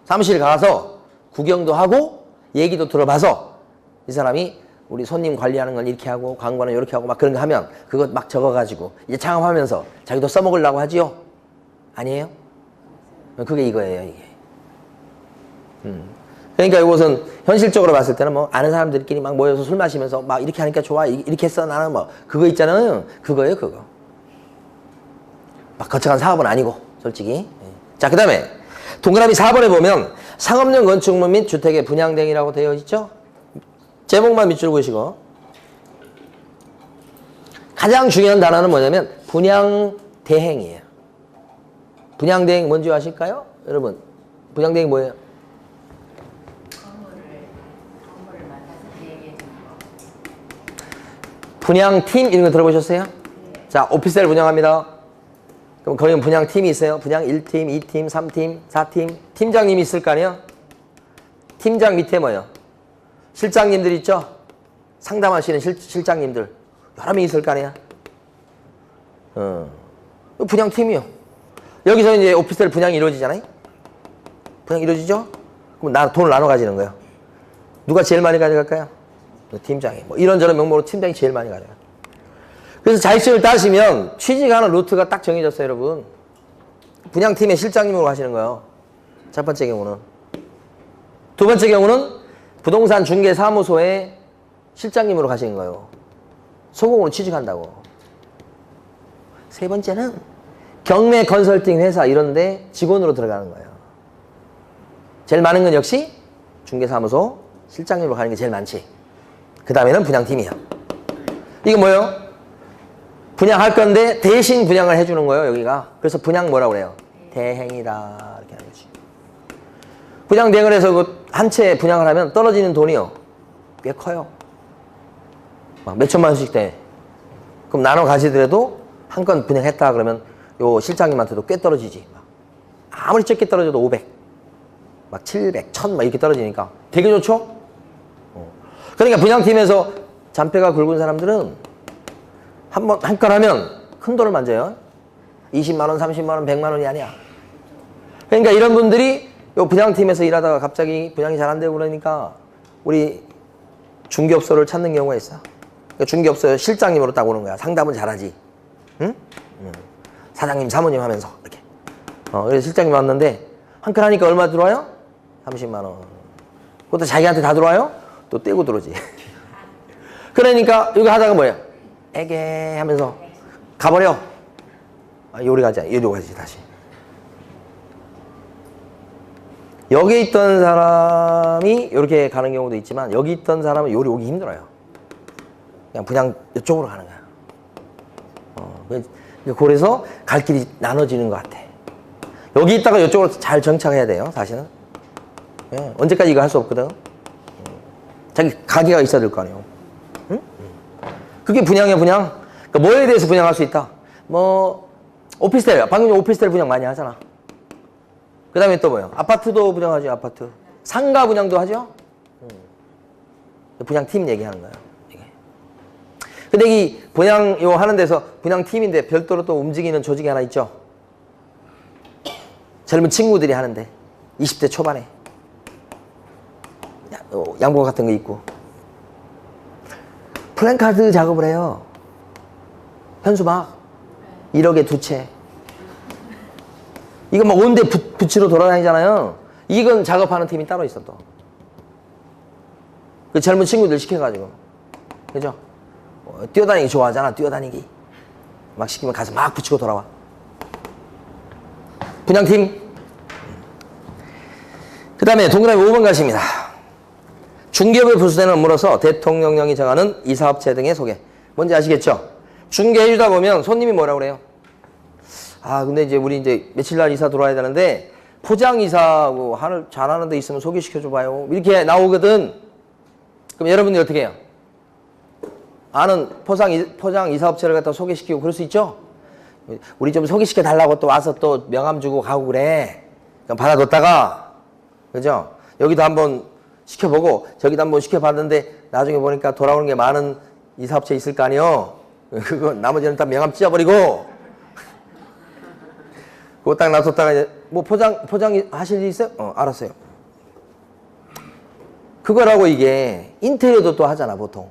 사무실 가서 구경도 하고 얘기도 들어봐서 이 사람이 우리 손님 관리하는 건 이렇게 하고 광고는 이렇게 하고 막 그런 거 하면 그거 막 적어가지고 이제 창업하면서 자기도 써먹으려고 하지요? 아니에요? 그게 이거예요 이게. 그러니까 이것은 현실적으로 봤을 때는 뭐 아는 사람들끼리 막 모여서 술 마시면서 막 이렇게 하니까 좋아 이렇게 했어 나는 뭐 그거 있잖아요. 그거예요 그거. 막 거창한 사업은 아니고 솔직히. 자 그 다음에 동그라미 4번에 보면 상업용 건축물 및 주택의 분양대행이라고 되어 있죠. 제목만 밑줄 보시고 가장 중요한 단어는 뭐냐면 분양대행이에요. 분양대행 뭔지 아실까요? 여러분 분양대행이 뭐예요? 분양팀 이런 거 들어보셨어요? 자 오피스텔 분양합니다. 그럼 거기는 분양팀이 있어요. 분양 1팀, 2팀, 3팀, 4팀 팀장님이 있을 거 아니에요? 팀장 밑에 뭐예요? 실장님들 있죠? 상담하시는 실장님들 여러 명 있을 거 아니야? 분양팀이요. 여기서 이제 오피스텔 분양이 이루어지잖아요? 분양 이루어지죠? 그럼 돈을 나눠 가지는 거예요. 누가 제일 많이 가져갈까요? 팀장이. 뭐 이런저런 명목으로 팀장이 제일 많이 가져가요. 그래서 자격증을 따시면 취직하는 루트가 딱 정해졌어요, 여러분. 분양팀의 실장님으로 하시는 거예요. 첫 번째 경우는. 두 번째 경우는 부동산 중개사무소의 실장님으로 가시는 거예요. 소공으로 취직한다고. 세 번째는 경매 컨설팅 회사 이런 데 직원으로 들어가는 거예요. 제일 많은 건 역시 중개사무소 실장님으로 가는 게 제일 많지. 그 다음에는 분양팀이야. 이거 뭐예요? 분양할 건데 대신 분양을 해주는 거예요, 여기가. 그래서 분양 뭐라고 그래요? 대행이다. 이렇게 하는 거지. 분양 대행을 해서 그 한 채 분양을 하면 떨어지는 돈이요. 꽤 커요. 막 몇 천만 원씩 돼. 그럼 나눠 가시더라도 한 건 분양했다 그러면 요 실장님한테도 꽤 떨어지지. 막 아무리 적게 떨어져도 500, 막 700, 1000 막 이렇게 떨어지니까 되게 좋죠? 그러니까 분양팀에서 잔뼈가 굵은 사람들은 한 건 하면 큰 돈을 만져요. 20만 원, 30만 원, 100만 원이 아니야. 그러니까 이런 분들이 요 분양팀에서 일하다가 갑자기 분양이 잘 안 되고 그러니까 우리 중개업소를 찾는 경우가 있어. 그러니까 중개업소 실장님으로 딱 오는 거야. 상담은 잘하지. 응? 사장님, 사모님 하면서 이렇게. 그래서 실장님 왔는데 한 건 하니까 얼마 들어와요? 30만 원. 그것도 자기한테 다 들어와요? 또 떼고 들어오지. 그러니까 이거 하다가 뭐예요? 에게 하면서 가버려. 요리 가자. 요리 가지 다시. 여기 있던 사람이 이렇게 가는 경우도 있지만 여기 있던 사람은 요리 오기 힘들어요. 그냥 이쪽으로 가는 거야. 그래서 갈 길이 나눠지는 것 같아. 여기 있다가 이쪽으로 잘 정착해야 돼요, 사실은. 예, 언제까지 이거 할 수 없거든. 자기 가게가 있어야 될 거 아니에요. 응? 그게 분양이야, 분양. 그러니까 뭐에 대해서 분양할 수 있다? 뭐 오피스텔, 방금 오피스텔 분양 많이 하잖아. 그 다음에 또 뭐예요? 아파트도 분양하죠, 아파트. 상가 분양도 하죠. 분양팀 얘기하는 거예요. 이게. 근데 이 분양 요 하는 데서 분양팀인데 별도로 또 움직이는 조직이 하나 있죠. 젊은 친구들이 하는데 20대 초반에 양복 같은 거 입고 플랜카드 작업을 해요. 현수막 1억에 2채. 이거 막 온데 붙이러 돌아다니잖아요. 이건 작업하는 팀이 따로 있어 또. 그 젊은 친구들 시켜가지고. 그죠? 뛰어다니기 좋아하잖아. 뛰어다니기. 막 시키면 가서 막 붙이고 돌아와. 분양팀. 그 다음에 동그라미 5번 가십니다. 중개업의 부수되는 업무로서 대통령령이 정하는 이사업체 등의 소개. 뭔지 아시겠죠? 중개해주다 보면 손님이 뭐라고 그래요? 아, 근데 이제 우리 이제 며칠 날 이사 들어와야 되는데 포장 이사하고 잘하는 데 있으면 소개시켜줘봐요. 이렇게 나오거든. 그럼 여러분들이 어떻게 해요? 아는 포장 이사업체를 갖다 소개시키고 그럴 수 있죠? 우리 좀 소개시켜 달라고 또 와서 또 명함 주고 가고 그래. 그럼 받아뒀다가, 그죠? 여기도 한번 시켜보고 저기도 한번 시켜봤는데 나중에 보니까 돌아오는 게 많은 이사업체 있을 거 아니에요? 그거 나머지는 다 명함 찢어버리고 그거 딱 놔뒀다가 이제 뭐 포장 하실 일 있어요? 알았어요. 그거라고 이게 인테리어도 또 하잖아 보통.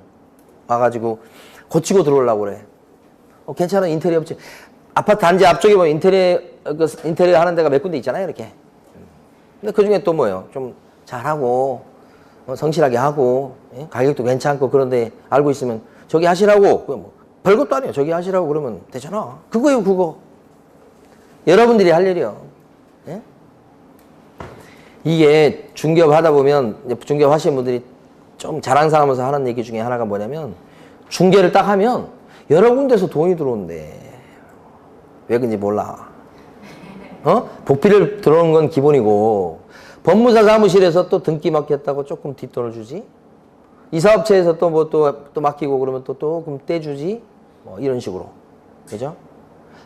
와가지고 고치고 들어오려고 그래. 괜찮아 인테리어 업체. 아파트 단지 앞쪽에 보면 인테리어 하는 데가 몇 군데 있잖아요 이렇게. 근데 그 중에 또 뭐예요? 좀 잘하고 성실하게 하고 가격도 괜찮고 그런데 알고 있으면 저기 하시라고 뭐 별것도 아니에요. 저기 하시라고 그러면 되잖아. 그거예요 그거. 여러분들이 할 일이요. 예? 이게 중개업 하다 보면 중개업 하시는 분들이 좀 자랑삼아서 하는 얘기 중에 하나가 뭐냐면 중개를 딱 하면 여러 군데서 돈이 들어온대. 왜 그런지 몰라. 복비를 들어오는 건 기본이고 법무사 사무실에서 또 등기 맡겼다고 조금 뒷돈을 주지. 이사업체에서 또 뭐 또 맡기고 그러면 또 그럼 떼주지. 뭐 이런 식으로. 그죠?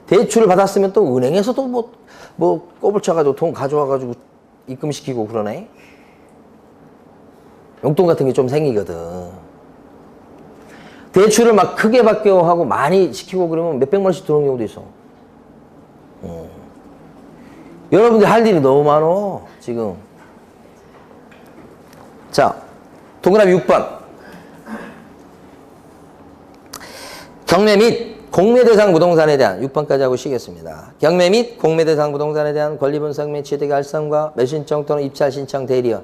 대출을 받았으면 또 은행에서도 뭐 꼬불쳐가지고 돈 가져와가지고 입금시키고 그러네. 용돈 같은 게 좀 생기거든. 대출을 막 크게 받겨 하고 많이 시키고 그러면 몇백만 원씩 들어오는 경우도 있어. 여러분들 할 일이 너무 많어 지금. 자, 동그라미 6번. 경매 및 공매 대상 부동산에 대한 6번까지 하고 쉬겠습니다. 경매 및 공매 대상 부동산에 대한 권리 분석 및 취득 알선과 매수신청 또는 입찰 신청 대리여.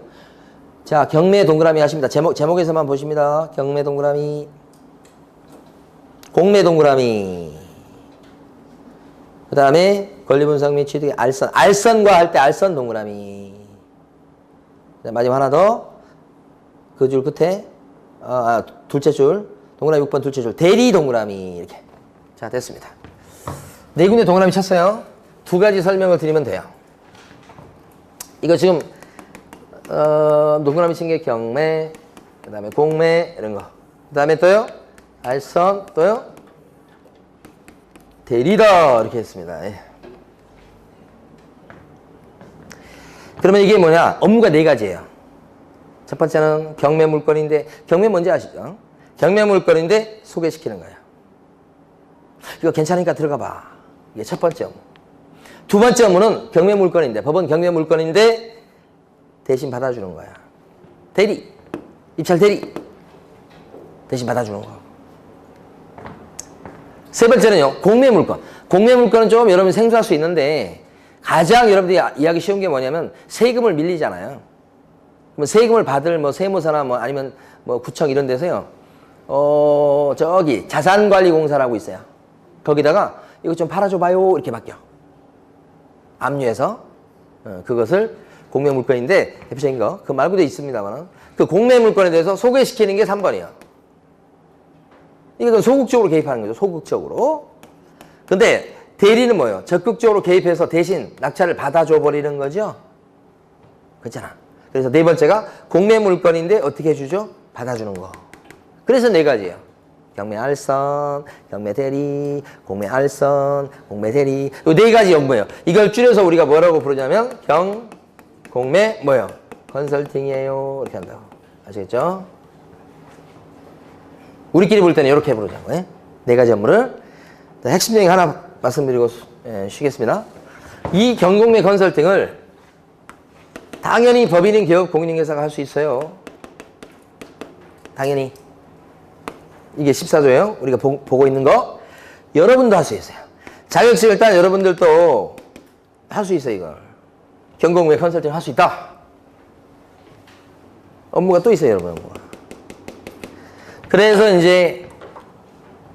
자, 경매 동그라미 하십니다. 제목에서만 보십니다. 경매 동그라미, 공매 동그라미. 그 다음에 권리 분석 및 취득 알선. 알선과 할 때 알선 동그라미. 마지막 하나 더. 그 줄 끝에 둘째 줄 동그라미 6번 둘째 줄 대리 동그라미 이렇게. 자, 됐습니다. 네 군데 동그라미 쳤어요. 두 가지 설명을 드리면 돼요. 이거 지금 동그라미 친 게 경매, 그 다음에 공매 이런 거. 그 다음에 또요 알선, 또요 대리다 이렇게 했습니다. 예. 그러면 이게 뭐냐? 업무가 네 가지예요. 첫 번째는 경매 물건인데, 경매 뭔지 아시죠? 경매 물건인데 소개시키는 거예요. 이거 괜찮으니까 들어가 봐. 이게 첫 번째 업무. 두 번째 업무는 경매 물건인데, 법원 경매 물건인데 대신 받아주는 거야. 대리, 입찰 대리 대신 받아주는 거. 세 번째는요, 공매 물건. 공매 물건은 좀 여러분 생소할 수 있는데 가장 여러분들이 이해하기 쉬운 게 뭐냐면 세금을 밀리잖아요. 뭐 세금을 받을 뭐 세무서나 뭐 아니면 뭐 구청 이런 데서요. 저기 자산관리공사라고 있어요. 거기다가 이거 좀 팔아줘봐요 이렇게 맡겨. 압류해서 그것을 공매 물건인데 대표적인 거 그 말고도 있습니다만 그 공매 물건에 대해서 소개시키는 게 3번이야. 이것은 소극적으로 개입하는 거죠. 소극적으로. 근데 대리는 뭐예요? 적극적으로 개입해서 대신 낙찰을 받아줘 버리는 거죠. 그렇잖아. 그래서 네 번째가 공매 물건인데 어떻게 해주죠? 받아주는 거. 그래서 네 가지예요. 경매 알선, 경매 대리, 공매 알선, 공매 대리. 이 네 가지 연구예요. 이걸 줄여서 우리가 뭐라고 부르냐면 공매 뭐예요? 컨설팅이에요. 이렇게 한다고. 아시겠죠? 우리끼리 볼 때는 이렇게 부르자고. 예? 네 가지 업무를. 핵심적인 하나 말씀드리고 쉬겠습니다. 이 경공매 컨설팅을 당연히 법인인 기업 공인인계사가 할 수 있어요. 당연히. 이게 14조예요. 우리가 보고 있는 거. 여러분도 할 수 있어요. 자격증 일단 여러분들도 할 수 있어요. 이걸. 경공매 컨설팅 할 수 있다. 업무가 또 있어요. 여러분. 업무가. 그래서 이제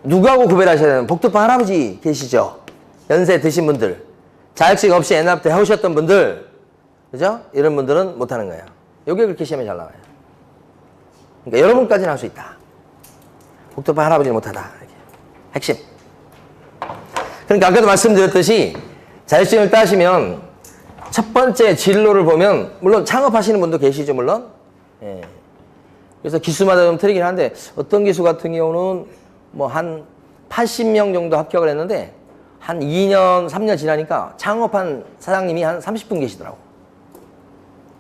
누구하고 구별하셔야 되는 복덕방 할아버지 계시죠? 연세 드신 분들. 자격증 없이 옛날 때 해오셨던 분들. 그죠? 이런 분들은 못하는 거예요. 요게 그렇게 시험에 잘 나와요. 그러니까 여러분까지는 할 수 있다. 복덕방 할아버지는 못하다. 이렇게. 핵심. 그러니까 아까도 말씀드렸듯이 자격증을 따시면 첫 번째 진로를 보면 물론 창업하시는 분도 계시죠. 물론. 예. 그래서 기수마다 좀 틀리긴 한데 어떤 기수 같은 경우는 뭐 한 80명 정도 합격을 했는데 한 2년, 3년 지나니까 창업한 사장님이 한 30분 계시더라고.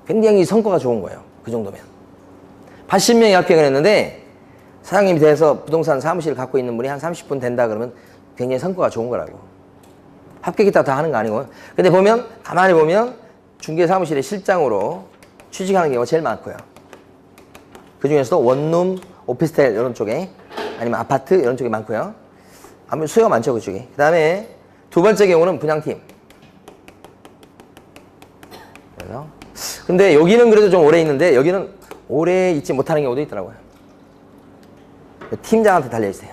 굉장히 성과가 좋은 거예요. 그 정도면. 80명이 합격을 했는데 사장님이 돼서 부동산 사무실을 갖고 있는 분이 한 30분 된다 그러면 굉장히 성과가 좋은 거라고. 합격했다 다 하는 거 아니고. 근데 보면, 가만히 보면 중개사무실의 실장으로 취직하는 경우가 제일 많고요. 그 중에서도 원룸, 오피스텔 이런 쪽에 아니면 아파트 이런 쪽이 많고요. 아무래도 수요가 많죠, 그쪽이. 그 다음에 두 번째 경우는 분양팀. 그래서 근데 여기는 그래도 좀 오래 있는데 여기는 오래 있지 못하는 경우도 있더라고요. 팀장한테 달려있어요.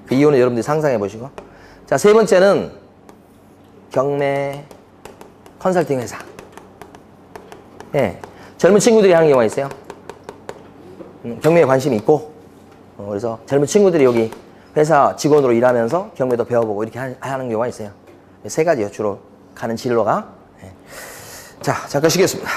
그 이유는 여러분들이 상상해 보시고. 자, 세 번째는 경매 컨설팅 회사. 예, 젊은 친구들이 하는 경우가 있어요. 경매에 관심이 있고 그래서 젊은 친구들이 여기 회사 직원으로 일하면서 경매도 배워보고 이렇게 하는 경우가 있어요. 세 가지요, 주로 가는 진로가. 예. 자, 잠깐 쉬겠습니다.